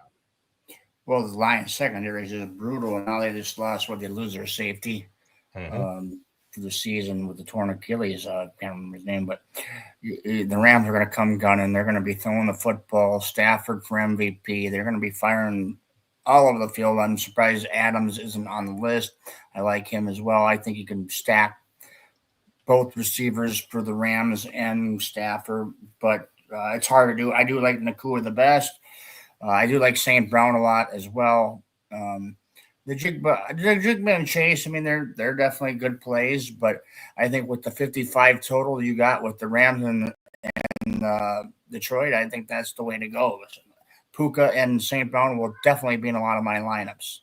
Well, the Lions secondary is just brutal, and now they just lost. They lose their safety for the season with the torn Achilles. I can't remember his name, but the Rams are going to come gunning. They're going to be throwing the football. Stafford for MVP. They're going to be firing all over the field. I'm surprised Adams isn't on the list. I like him as well. I think he can stack both receivers for the Rams and Stafford, but it's hard to do. I do like Nakua the best. I do like St. Brown a lot as well. The Jigba and Chase, I mean, they're definitely good plays, but I think with the 55 total you got with the Rams and Detroit, I think that's the way to go. Puka and St. Brown will definitely be in a lot of my lineups.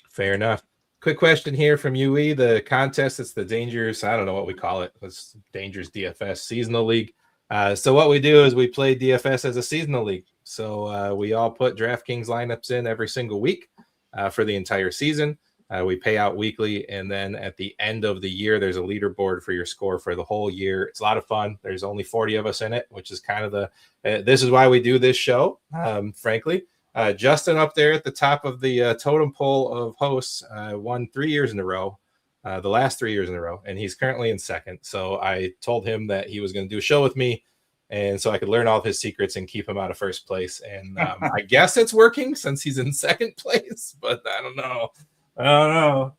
Fair enough. Quick question here from UE. The contest, it's the Dangerous, I don't know what we call it. It's Dangerous DFS Seasonal League. So what we do is we play DFS as a seasonal league. So we all put DraftKings lineups in every single week for the entire season. We pay out weekly, and then at the end of the year, there's a leaderboard for your score for the whole year. It's a lot of fun. There's only 40 of us in it, which is kind of this is why we do this show, frankly. Justin up there at the top of the totem pole of hosts won 3 years in a row, the last 3 years in a row, and he's currently in second. So I told him that he was going to do a show with me, and so I could learn all of his secrets and keep him out of first place. And I guess it's working since he's in second place, but I don't know.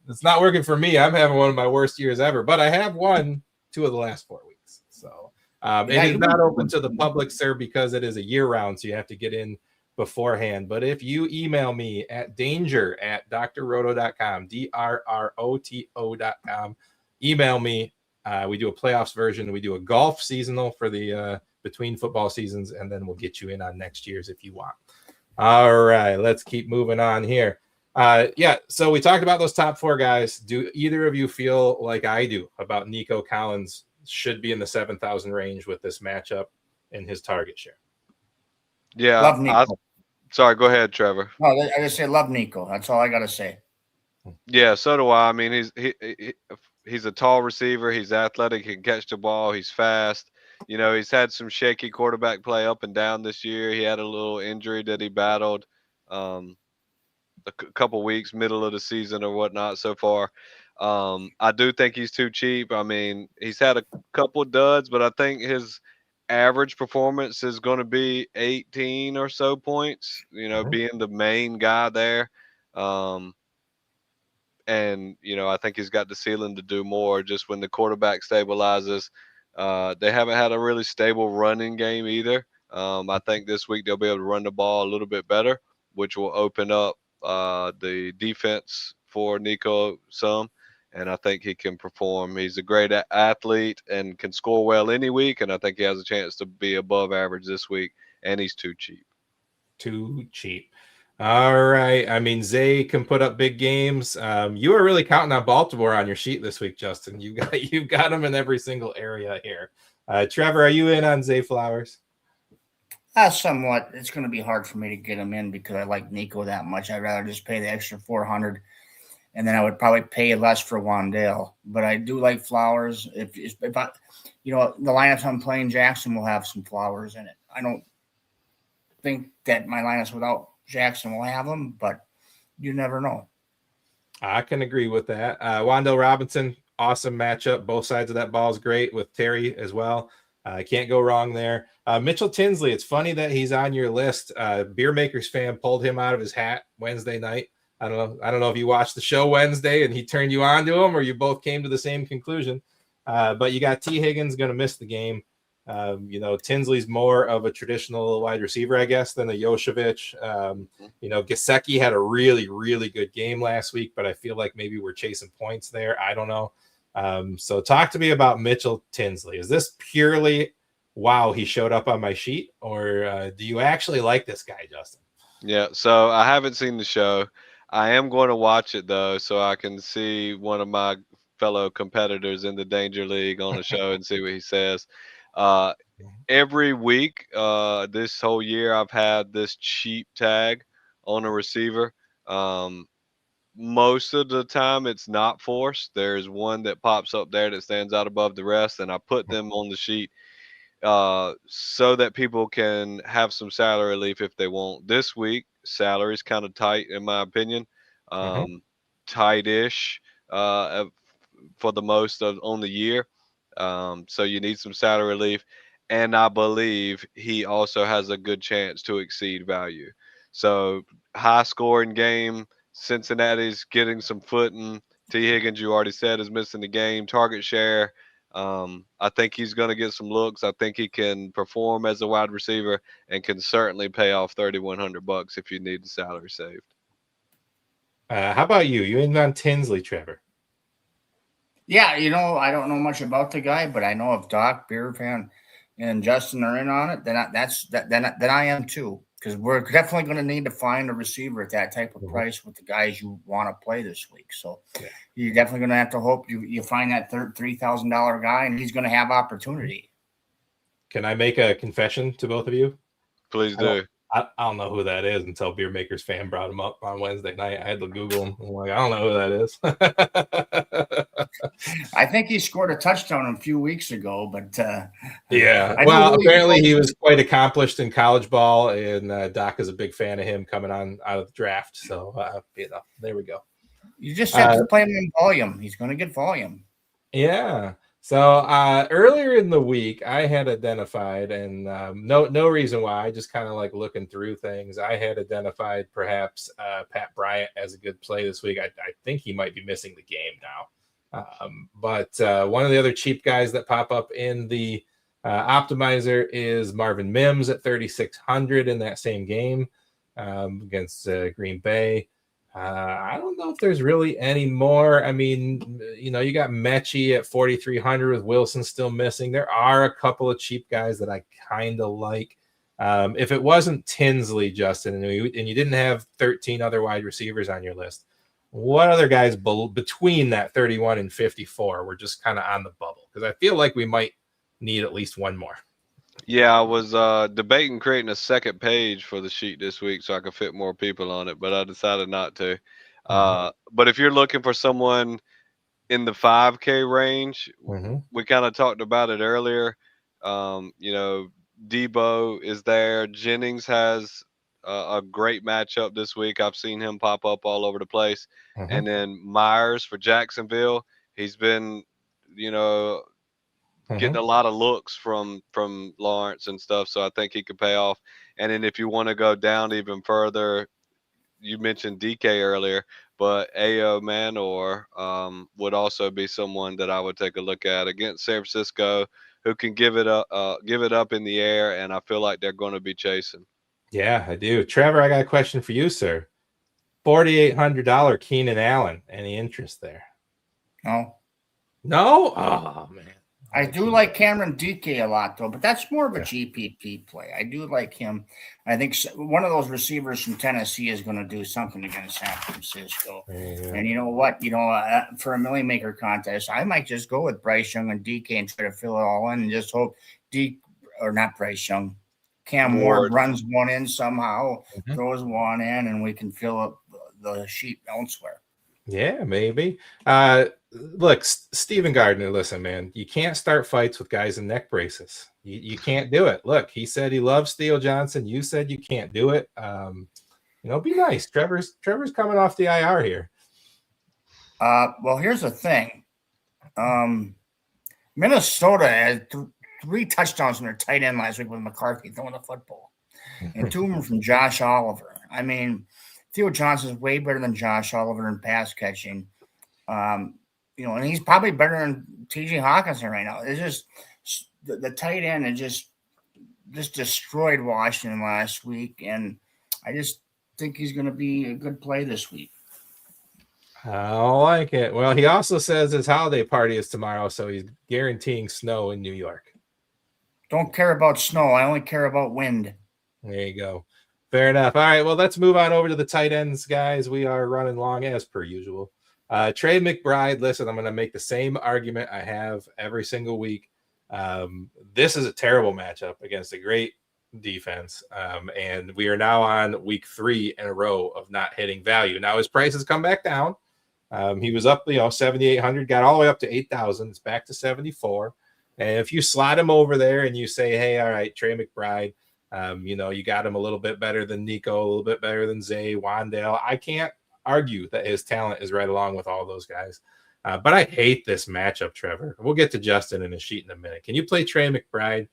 It's not working for me. I'm having one of my worst years ever, but I have won 2 of the last 4 weeks. So it is not open to the public, sir, because it is a year round. So you have to get in beforehand. But if you email me at danger@drroto.com, DRROTO.com, email me. We do a playoffs version. We do a golf seasonal for the between football seasons, and then we'll get you in on next year's if you want. All right, let's keep moving on here. So we talked about those top 4 guys. Do either of you feel like I do about Nico Collins should be in the 7,000 range with this matchup and his target share? Yeah. Love Nico. Sorry, go ahead, Trevor. No, I just say love Nico. That's all I got to say. Yeah, so do I. I mean, he's a tall receiver. He's athletic. He can catch the ball. He's fast. He's had some shaky quarterback play up and down this year. He had a little injury that he battled a couple weeks, middle of the season or whatnot so far. I do think he's too cheap. I mean, he's had a couple duds, but I think his average performance is going to be 18 or so points, being the main guy there. And, I think he's got the ceiling to do more just when the quarterback stabilizes. They haven't had a really stable running game either. I think this week they'll be able to run the ball a little bit better, which will open up the defense for Nico some. And I think he can perform. He's a great athlete and can score well any week. And I think he has a chance to be above average this week. And he's too cheap. Too cheap. All right. I mean, Zay can put up big games. You are really counting on Baltimore on your sheet this week, Justin. You've got them in every single area here. Trevor, are you in on Zay Flowers? Somewhat. It's going to be hard for me to get him in because I like Nico that much. I'd rather just pay the extra $400, and then I would probably pay less for Wan'Dale. But I do like Flowers. If I, the lineups I'm playing, Jackson will have some Flowers in it. I don't think that my lineups without Jackson will have them, but you never know. I can agree with that. Wan'Dale Robinson, awesome matchup. Both sides of that ball is great with Terry as well. Can't go wrong there. Mitchell Tinsley, it's funny that he's on your list. Beer Makers fan pulled him out of his hat Wednesday night. I don't know if you watched the show Wednesday and he turned you on to him or you both came to the same conclusion. But you got T. Higgins going to miss the game. Tinsley's more of a traditional wide receiver, I guess, than a Yoshevich. Gesicki had a really, really good game last week, but I feel like maybe we're chasing points there. I don't know. So talk to me about Mitchell Tinsley. Is this purely, wow, he showed up on my sheet, or do you actually like this guy, Justin? Yeah, so I haven't seen the show. I am going to watch it, though, so I can see one of my fellow competitors in the Danger League on the show and see what he says. Every week this whole year, I've had this cheap tag on a receiver. Most of the time, it's not forced. There's one that pops up there that stands out above the rest, and I put them on the sheet so that people can have some salary relief if they want. This week, salary's kind of tight, in my opinion. Tight-ish for the most on the year. So you need some salary relief. And I believe he also has a good chance to exceed value. So high scoring game. Cincinnati's getting some footing. T. Higgins, you already said, is missing the game. Target share. I think he's going to get some looks. I think he can perform as a wide receiver and can certainly pay off $3,100 if you need the salary saved. How about you? You in on Tinsley, Trevor? Yeah, I don't know much about the guy, but I know if Doc, Beer Fan, and Justin are in on it, then I am too. Because we're definitely going to need to find a receiver at that type of price with the guys you want to play this week. So you're definitely going to have to hope you find that $3,000 guy, and he's going to have opportunity. Can I make a confession to both of you? Please do. I don't know who that is until Beer Makers fan brought him up on Wednesday night. I had to Google him. I'm like, I don't know who that is. I think he scored a touchdown a few weeks ago, but yeah. Well, apparently he was quite accomplished in college ball, and Doc is a big fan of him coming on out of the draft. So, there we go. You just have to play him in volume. He's going to get volume. Yeah. So earlier in the week, I had identified, and no reason why, just kind of like looking through things, I had identified perhaps Pat Bryant as a good play this week. I think he might be missing the game now. But one of the other cheap guys that pop up in the optimizer is Marvin Mims at 3,600 in that same game against Green Bay. I don't know if there's really any more. I mean, you got Mechie at 4,300 with Wilson still missing. There are a couple of cheap guys that I kind of like. If it wasn't Tinsley, Justin, and you didn't have 13 other wide receivers on your list, what other guys between that 31 and 54 were just kind of on the bubble? Because I feel like we might need at least one more. Yeah, I was debating creating a second page for the sheet this week so I could fit more people on it, but I decided not to. But if you're looking for someone in the 5K range, we kind of talked about it earlier. Debo is there. Jennings has a great matchup this week. I've seen him pop up all over the place. And then Myers for Jacksonville. He's been, getting a lot of looks from Lawrence and stuff, so I think he could pay off. And then if you want to go down even further, you mentioned DK earlier, but Ao Manor would also be someone that I would take a look at against San Francisco, who can give it up in the air, and I feel like they're going to be chasing. Yeah, I do. Trevor, I got a question for you, sir. $4,800 Keenan Allen. Any interest there? No. No? Oh, man. I do like Cameron DK a lot, though, but that's more of a GPP play. I do like him. I think one of those receivers from Tennessee is going to do something against San Francisco. And you know what? For a million maker contest, I might just go with Bryce Young and DK and try to fill it all in and just hope not Bryce Young, Cam Ward runs one in somehow, throws one in, and we can fill up the sheet elsewhere. Yeah, maybe. Look, Steven Gardner, listen, man, you can't start fights with guys in neck braces. You can't do it. Look, he said he loves Theo Johnson. You said you can't do it. Be nice. Trevor's coming off the IR here. Well, here's the thing. Minnesota had 3 touchdowns in their tight end last week with McCarthy throwing the football, and 2 of them from Josh Oliver. I mean, Theo Johnson is way better than Josh Oliver in pass catching. And he's probably better than TJ Hawkinson right now. It's just the tight end and just destroyed Washington last week, and I just think he's going to be a good play this week. I like it. Well, he also says his holiday party is tomorrow, so he's guaranteeing snow in New York. Don't care about snow. I only care about wind. There you go. Fair enough. All right, well, let's move on over to the tight ends, guys. We are running long as per usual. Trey McBride, listen, I'm going to make the same argument I have every single week. This is a terrible matchup against a great defense, and we are now on week 3 in a row of not hitting value. Now his price has come back down. He was up, 7,800, got all the way up to 8,000. It's back to 74. And if you slot him over there and you say, hey, all right, Trey McBride, you got him a little bit better than Nico, a little bit better than Zay, Wandale. I can't argue that his talent is right along with all those guys. But I hate this matchup, Trevor. We'll get to Justin in a sheet in a minute. Can you play Trey McBride?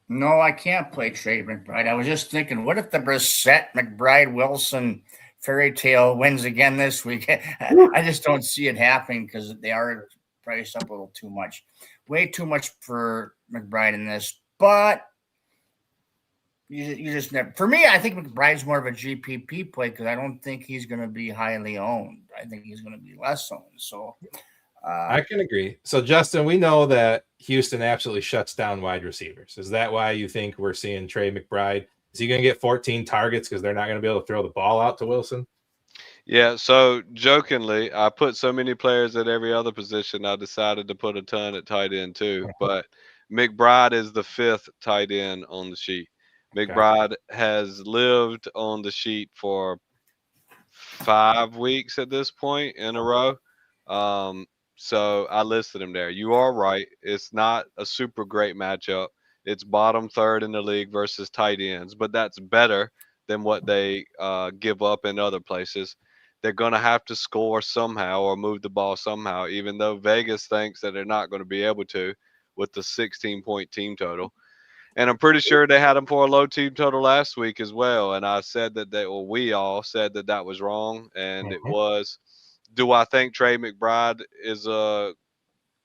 No, I can't play Trey McBride. I was just thinking, what if the Brissett, McBride, Wilson fairy tale wins again this week? I just don't see it happening because they are priced up a little too much. Way too much for McBride in this. But you just never. For me, I think McBride's more of a GPP play because I don't think he's going to be highly owned. I think he's going to be less owned. So I can agree. So, Justin, we know that Houston absolutely shuts down wide receivers. Is that why you think we're seeing Trey McBride? Is he going to get 14 targets because they're not going to be able to throw the ball out to Wilson? Yeah, so jokingly, I put so many players at every other position, I decided to put a ton at tight end too. But McBride is the 5th tight end on the sheet. McBride has lived on the sheet for 5 weeks at this point in a row. So I listed him there. You are right. It's not a super great matchup. It's bottom 3rd in the league versus tight ends, but that's better than what they give up in other places. They're going to have to score somehow or move the ball somehow, even though Vegas thinks that they're not going to be able to with the 16-point team total. And I'm pretty sure they had them for a low team total last week as well. And I said that we all said that was wrong, and it was. Do I think Trey McBride is a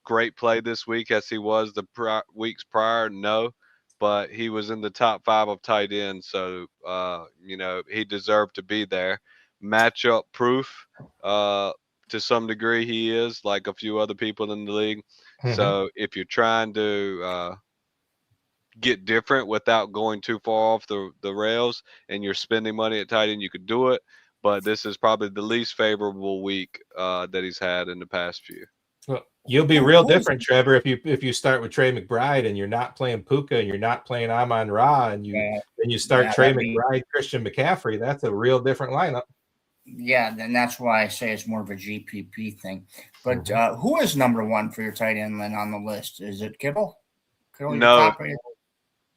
great play this week as he was the weeks prior? No, but he was in the top 5 of tight ends, so he deserved to be there. Matchup proof to some degree, he is, like a few other people in the league. So if you're trying to get different without going too far off the rails and you're spending money at tight end, you could do it. But this is probably the least favorable week that he's had in the past few. Well, you'll be real different, Trevor, if you start with Trey McBride and you're not playing Puka and you're not playing Amon-Ra and you start Trey McBride, Christian McCaffrey. That's a real different lineup. Yeah, and that's why I say it's more of a GPP thing. But who is number 1 for your tight end then on the list? Is it Kittle? No.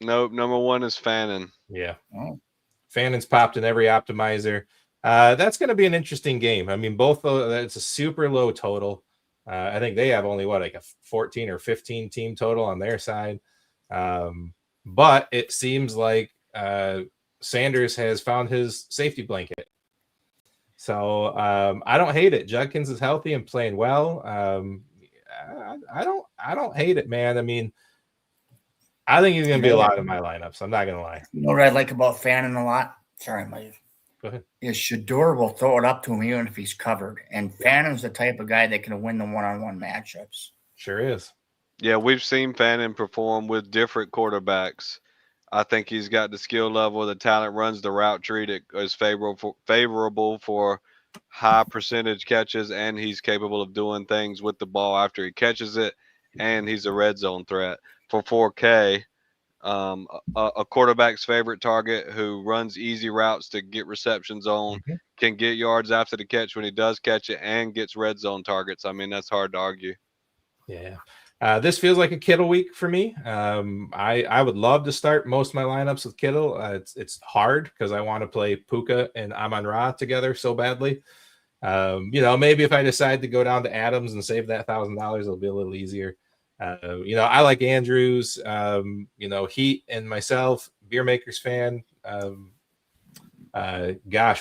Nope, number 1 is Fannin. Yeah. Oh. Fannon's popped in every optimizer. That's going to be an interesting game. I mean, it's a super low total. I think they have only a 14 or 15 team total on their side. But it seems like Sanders has found his safety blanket. So I don't hate it. Judkins is healthy and playing well. I don't hate it, man. I mean, I think he's going to be a lot in my lineups. I'm not going to lie. You know what I like about Fannin a lot? Sorry, Go ahead. Is Shador will throw it up to him even if he's covered. And Fannin's the type of guy that can win the one-on-one matchups. Sure is. Yeah, we've seen Fannin perform with different quarterbacks. I think he's got the skill level, the talent, runs the route tree that is favorable for high percentage catches, and he's capable of doing things with the ball after he catches it, and he's a red zone threat. For 4K, a quarterback's favorite target who runs easy routes to get receptions on, can get yards after the catch when he does catch it, and gets red zone targets. I mean, that's hard to argue. Yeah. This feels like a Kittle week for me. I would love to start most of my lineups with Kittle. It's hard because I want to play Puka and Amon-Ra together so badly. Maybe if I decide to go down to Adams and save that $1,000, it'll be a little easier. I like Andrews. Heat and myself, Beer Makers fan.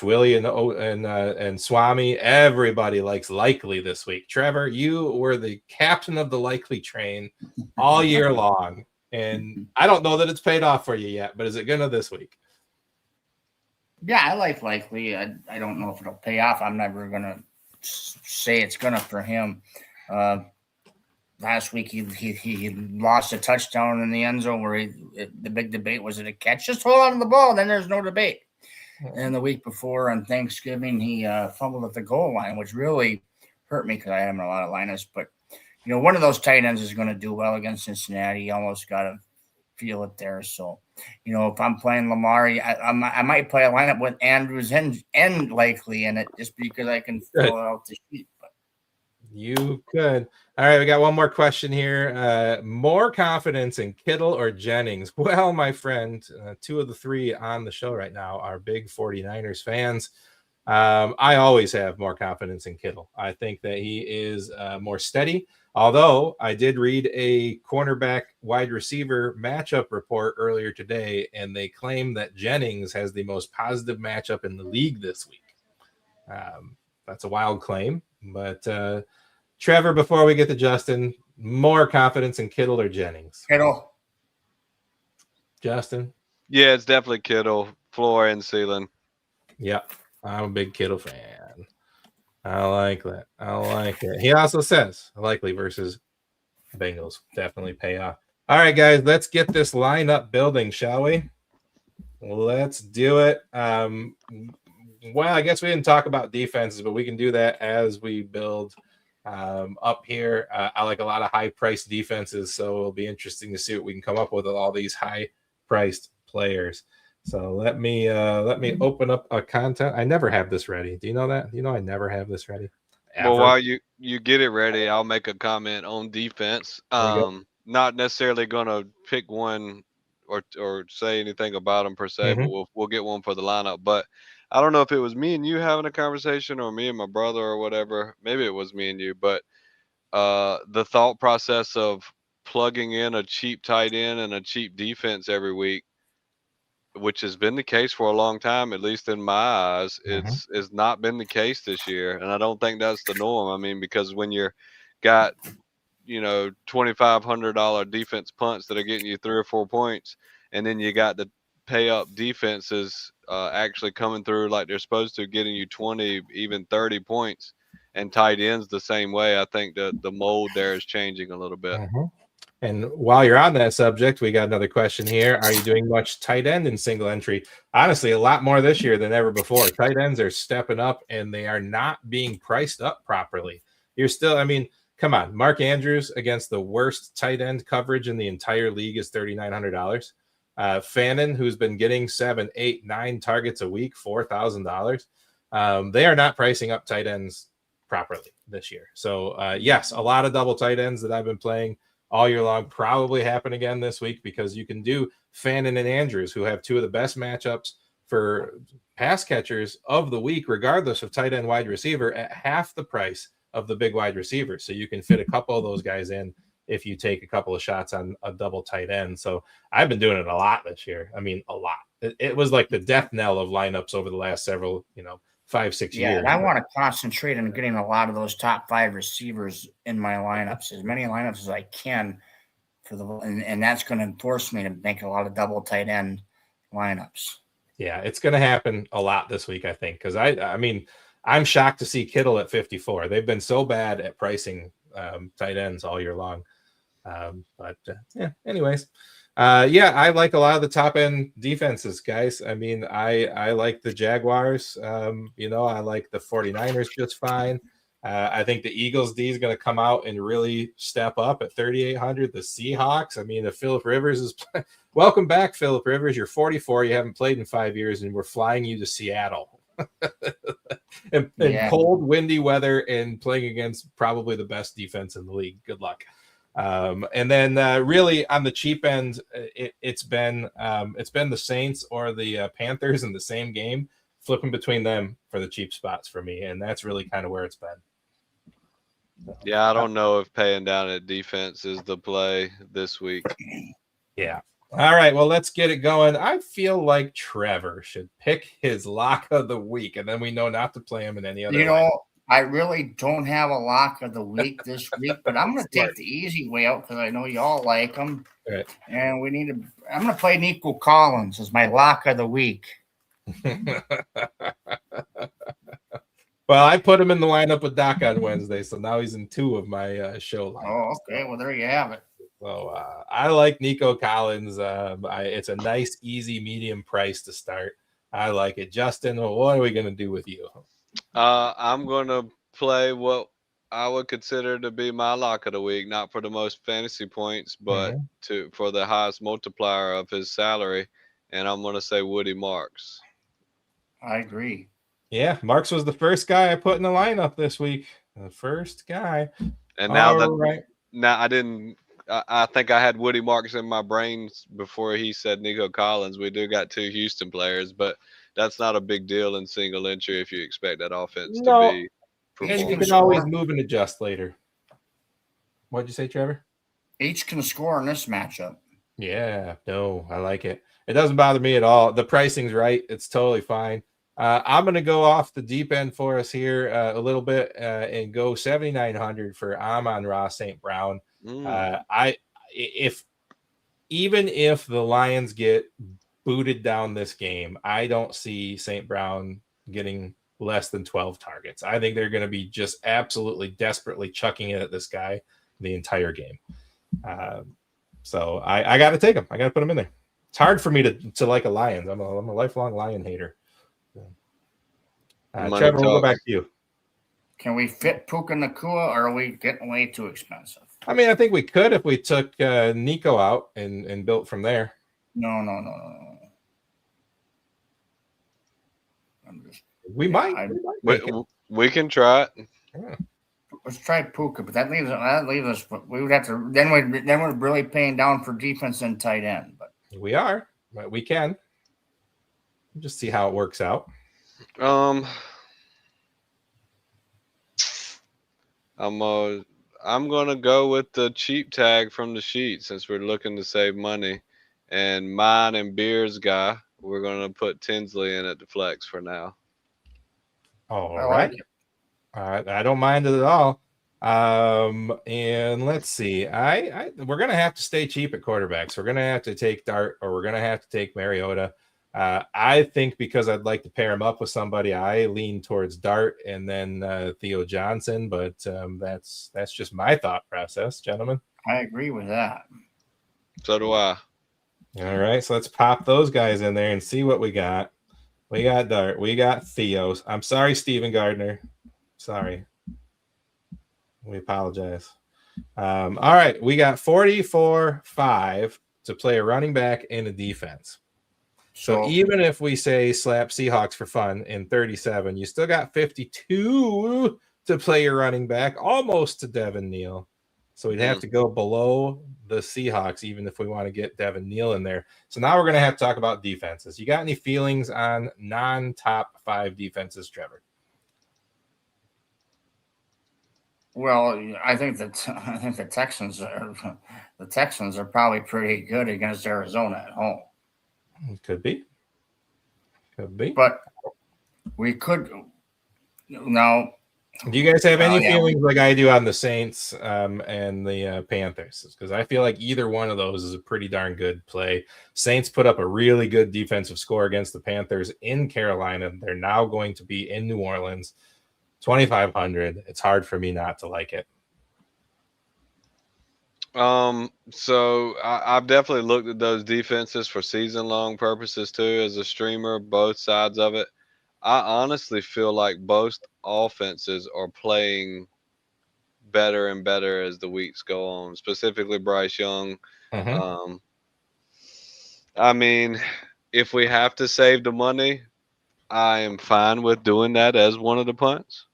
Willie and Swami, everybody likes Likely this week. Trevor, you were the captain of the Likely train all year long, and I don't know that it's paid off for you yet, but is it gonna this week? Yeah, I like Likely. I don't know if it'll pay off. I'm never gonna say it's gonna for him. Last week he lost a touchdown in the end zone where the big debate was it a catch? Just hold on to the ball, then there's no debate. And the week before on Thanksgiving, he fumbled at the goal line, which really hurt me because I have him in a lot of lineups. But, one of those tight ends is going to do well against Cincinnati. You almost got to feel it there. So, if I'm playing Lamar, I might play a lineup with Andrews and Likely in it just because I can fill out the sheet. But you could. All right, we got one more question here. More confidence in Kittle or Jennings? Well, my friend, two of the three on the show right now are big 49ers fans. I always have more confidence in Kittle. I think that he is more steady. Although I did read a cornerback wide receiver matchup report earlier today, and they claim that Jennings has the most positive matchup in the league this week. That's a wild claim, but Trevor, before we get to Justin, more confidence in Kittle or Jennings? Kittle. Justin? Yeah, it's definitely Kittle, floor and ceiling. Yep, I'm a big Kittle fan. I like that. I like it. He also says Likely versus Bengals definitely pay off. All right, guys, let's get this lineup building, shall we? Let's do it. Well, I guess we didn't talk about defenses, but we can do that as we build up here. I like a lot of high-priced defenses, so it'll be interesting to see what we can come up with all these high-priced players. So let me open up a content. I never have this ready. Do you know that? I never have this ready. Ever. Well, while you get it ready, I'll make a comment on defense. Not necessarily going to pick one or say anything about them per se, but we'll get one for the lineup. But I don't know if it was me and you having a conversation or me and my brother or whatever. Maybe it was me and you, but the thought process of plugging in a cheap tight end and a cheap defense every week, which has been the case for a long time, at least in my eyes, it's not been the case this year. And I don't think that's the norm. I mean, because when you're got, $2,500 defense punts that are getting you 3 or 4 points, and then you got the pay up defenses actually coming through like they're supposed to, getting you 20, even 30 points, and tight ends the same way. I think the mold there is changing a little bit. And while you're on that subject, we got another question here. Are you doing much tight end in single entry? Honestly, a lot more this year than ever before. Tight ends are stepping up, and they are not being priced up properly. Come on. Mark Andrews against the worst tight end coverage in the entire league is $3,900. Fannin, who's been getting 7, 8, 9 targets a week, $4,000. They are not pricing up tight ends properly this year. So, yes, a lot of double tight ends that I've been playing all year long probably happen again this week, because you can do Fannin and Andrews, who have two of the best matchups for pass catchers of the week, regardless of tight end wide receiver, at half the price of the big wide receivers. So you can fit a couple of those guys in if you take a couple of shots on a double tight end. So I've been doing it a lot this year. I mean, a lot. It was like the death knell of lineups over the last several, 5-6 Yeah, years. and I want to concentrate on getting a lot of those top 5 receivers in my lineups, as many lineups as I can and that's going to force me to make a lot of double tight end lineups. Yeah, it's going to happen a lot this week, I think, because I mean, I'm shocked to see Kittle at 54. They've been so bad at pricing tight ends all year long. Yeah, anyways. Yeah, I like a lot of the top end defenses, guys. I mean, I like the Jaguars. I like the 49ers just fine. I think the Eagles D is going to come out and really step up at 3,800. The Seahawks, I mean, if Phillip Rivers is welcome back, Phillip Rivers. You're 44. You haven't played in 5 years, and we're flying you to Seattle. and cold, windy weather and playing against probably the best defense in the league. Good luck. And then really on the cheap end, it's been the Saints or the Panthers in the same game, flipping between them for the cheap spots for me, and that's really kind of where it's been. Yeah, I don't know if paying down at defense is the play this week. Yeah. All right, well, let's get it going. I feel like Trevor should pick his lock of the week, and then we know not to play him in any other. I really don't have a lock of the week this week, but I'm going to take the easy way out because I know y'all like them. Right. And I'm going to play Nico Collins as my lock of the week. Well, I put him in the lineup with Doc on Wednesday, so now he's in 2 of my show lineups. Oh, okay. Well, there you have it. So I like Nico Collins. It's a nice, easy, medium price to start. I like it. Justin, what are we going to do with you? I'm going to play what I would consider to be my lock of the week, not for the most fantasy points, but for the highest multiplier of his salary. And I'm going to say Woody Marks. I agree. Yeah, Marks was the first guy I put in the lineup this week. The first guy. And now I think I had Woody Marks in my brain before he said Nico Collins. We do got 2 Houston players, but that's not a big deal in single entry if you expect that offense to be performing. And you can always move and adjust later. What'd you say, Trevor? Each can score in this matchup. Yeah, no, I like it. It doesn't bother me at all. The pricing's right. It's totally fine. I'm going to go off the deep end for us here a little bit and go 7,900 for Amon-Ra St. Brown. If the Lions get booted down this game, I don't see St. Brown getting less than 12 targets. I think they're going to be just absolutely desperately chucking it at this guy the entire game. So I got to take him. I got to put him in there. It's hard for me to like a Lions. I'm a lifelong Lion hater. Trevor, we'll go back to you. Can we fit Puka Nacua, or are we getting way too expensive? I mean, I think we could if we took Nico out and built from there. No. We might. We can try it. Yeah. Let's try Puka, but that leaves us. We would have to. Then we're really paying down for defense and tight end. But we are. But we can. Just see how it works out. I'm gonna go with the cheap tag from the sheet since we're looking to save money, and mine and Beers guy, we're gonna put Tinsley in at the flex for now. All right. I don't mind it at all. And let's see. We're gonna have to stay cheap at quarterbacks. We're gonna have to take Dart, or we're gonna have to take Mariota. I think because I'd like to pair him up with somebody, I lean towards Dart and then Theo Johnson, but that's just my thought process, gentlemen. I agree with that. So do I. All right, so let's pop those guys in there and see what we got. We got Dart. We got Theo. I'm sorry, Steven Gardner. Sorry. We apologize. All right, we got 44.5 to play a running back and a defense. So even if we say slap Seahawks for fun in 37, you still got 52 to play your running back, almost to Devin Neal. So we'd have to go below the Seahawks, even if we want to get Devin Neal in there. So now we're going to have to talk about defenses. You got any feelings on non-top 5 defenses, Trevor? Well, I think the Texans are probably pretty good against Arizona at home. Could be. But we could No. Do you guys have any yeah, feelings like I do on the Saints and the Panthers? Because I feel like either one of those is a pretty darn good play. Saints put up a really good defensive score against the Panthers in Carolina. They're now going to be in New Orleans. 2,500. It's hard for me not to like it. So I've definitely looked at those defenses for season-long purposes too, as a streamer, both sides of it. I honestly feel like both offenses are playing better and better as the weeks go on, specifically Bryce Young. Mm-hmm. I mean, if we have to save the money, I am fine with doing that as one of the punts,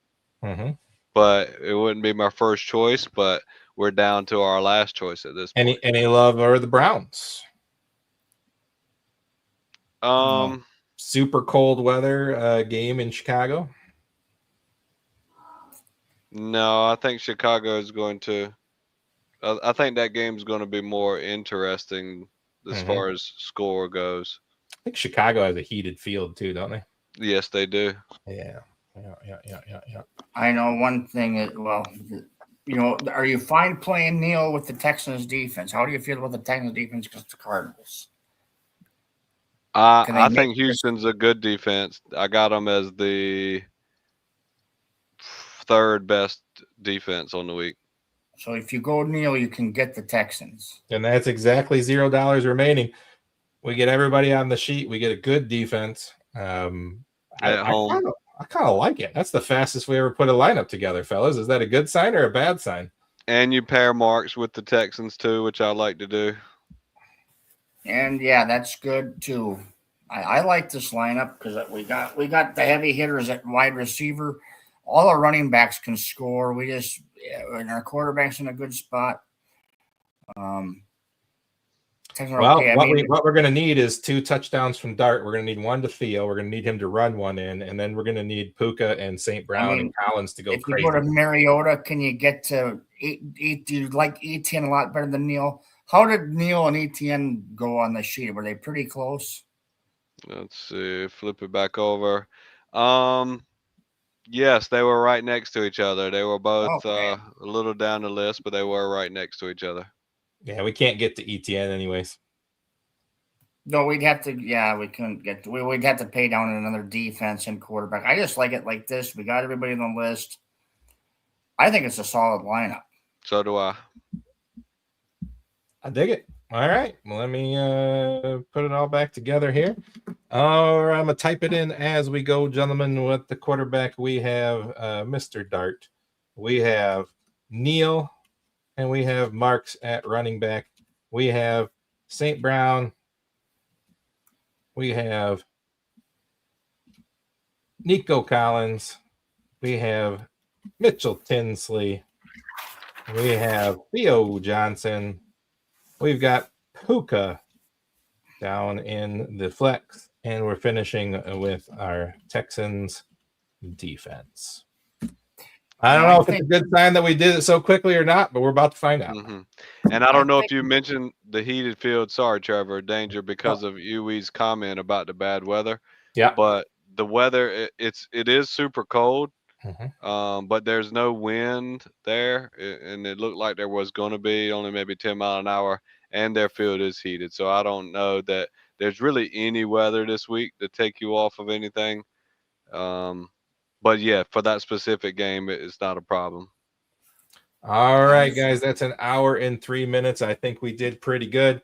Mm-hmm. but it wouldn't be my first choice, but we're down to our last choice at this point. Any love or the Browns? Super cold weather game in Chicago. No, I think Chicago is going to. I think that game's going to be more interesting as far as score goes. I think Chicago has a heated field too, don't they? Yes, they do. Yeah. I know one thing that, well, you know, are you fine playing Neil with the Texans defense? How do you feel about the Texans defense against the Cardinals? I think Houston's a good defense. I got them as the third best defense on the week. So if you go Neil, you can get the Texans. And that's exactly $0 remaining. We get everybody on the sheet. We get a good defense. At home. I kind of like it. That's the fastest we ever put a lineup together, fellas. Is that a good sign or a bad sign? And you pair marks with the Texans too, which I like to do. And yeah, that's good too. I like this lineup because we got the heavy hitters at wide receiver. All our running backs can score. And our quarterback's in a good spot. What we're going to need is 2 touchdowns from Dart. We're going to need 1 to Theo. We're going to need him to run 1 in, and then we're going to need Puka and St. Brown and Collins to go crazy. If you go to Mariota, can you get to 8? Do you like Etienne a lot better than Neil? How did Neil and Etienne go on the sheet? Were they pretty close? Let's see. Flip it back over. Yes, they were right next to each other. They were both a little down the list, but they were right next to each other. Yeah, we can't get to Etienne anyways. No, we'd have to. Yeah, we couldn't get. We'd have to pay down another defense and quarterback. I just like it like this. We got everybody on the list. I think it's a solid lineup. So do I. I dig it. All right. Well, let me put it all back together here. Or I'm going to type it in as we go, gentlemen. With the quarterback, we have Mr. Dart. We have Neil, and we have Marks at running back. We have St. Brown. We have Nico Collins. We have Mitchell Tinsley. We have Theo Johnson. We've got Puka down in the flex, and we're finishing with our Texans defense. I don't know if it's a good sign that we did it so quickly or not, but we're about to find out. And I don't know if you mentioned the heated field. Sorry, Trevor, danger because of Uwe's comment about the bad weather. Yeah, but the weather it is super cold. But there's no wind there, and it looked like there was going to be only maybe 10 miles an hour, and their field is heated. So I don't know that there's really any weather this week to take you off of anything. But yeah, for that specific game, it's not a problem. All right, guys, that's an hour and 3 minutes. I think we did pretty good.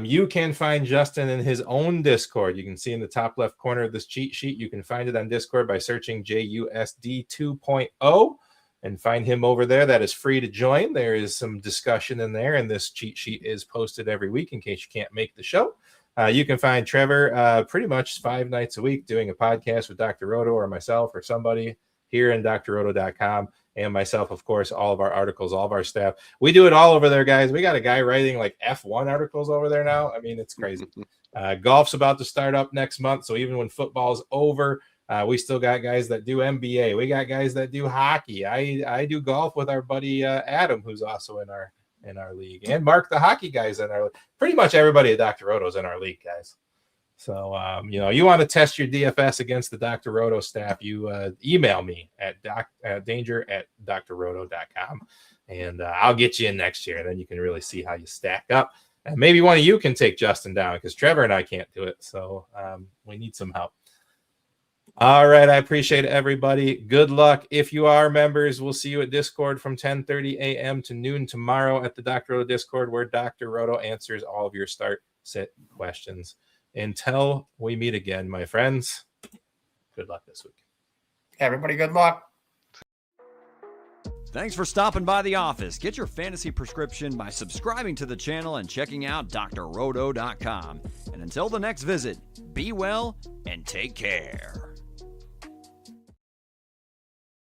You can find Justin in his own Discord. You can see in the top left corner of this cheat sheet. You can find it on Discord by searching JUSD 2.0 and find him over there. That is free to join. There is some discussion in there, and this cheat sheet is posted every week in case you can't make the show. You can find Trevor pretty much 5 nights a week doing a podcast with Dr. Roto or myself or somebody here in drroto.com. And myself, of course, all of our articles, all of our staff. We do it all over there, guys. We got a guy writing like F1 articles over there now. I mean, it's crazy. Golf's about to start up next month. So even when football's over, we still got guys that do NBA. We got guys that do hockey. I do golf with our buddy Adam, who's also in our league. And Mark, the hockey guys in our league. Pretty much everybody at Dr. Roto's in our league, guys. So, you want to test your DFS against the Dr. Roto staff, you email me at danger@drroto.com, and I'll get you in next year. Then you can really see how you stack up. And maybe one of you can take Justin down because Trevor and I can't do it. So we need some help. All right. I appreciate everybody. Good luck. If you are members, we'll see you at Discord from 10:30 a.m. to noon tomorrow at the Dr. Roto Discord, where Dr. Roto answers all of your start-sit questions. Until we meet again, my friends, good luck this week. Everybody, good luck. Thanks for stopping by the office. Get your fantasy prescription by subscribing to the channel and checking out drroto.com. And until the next visit, be well and take care.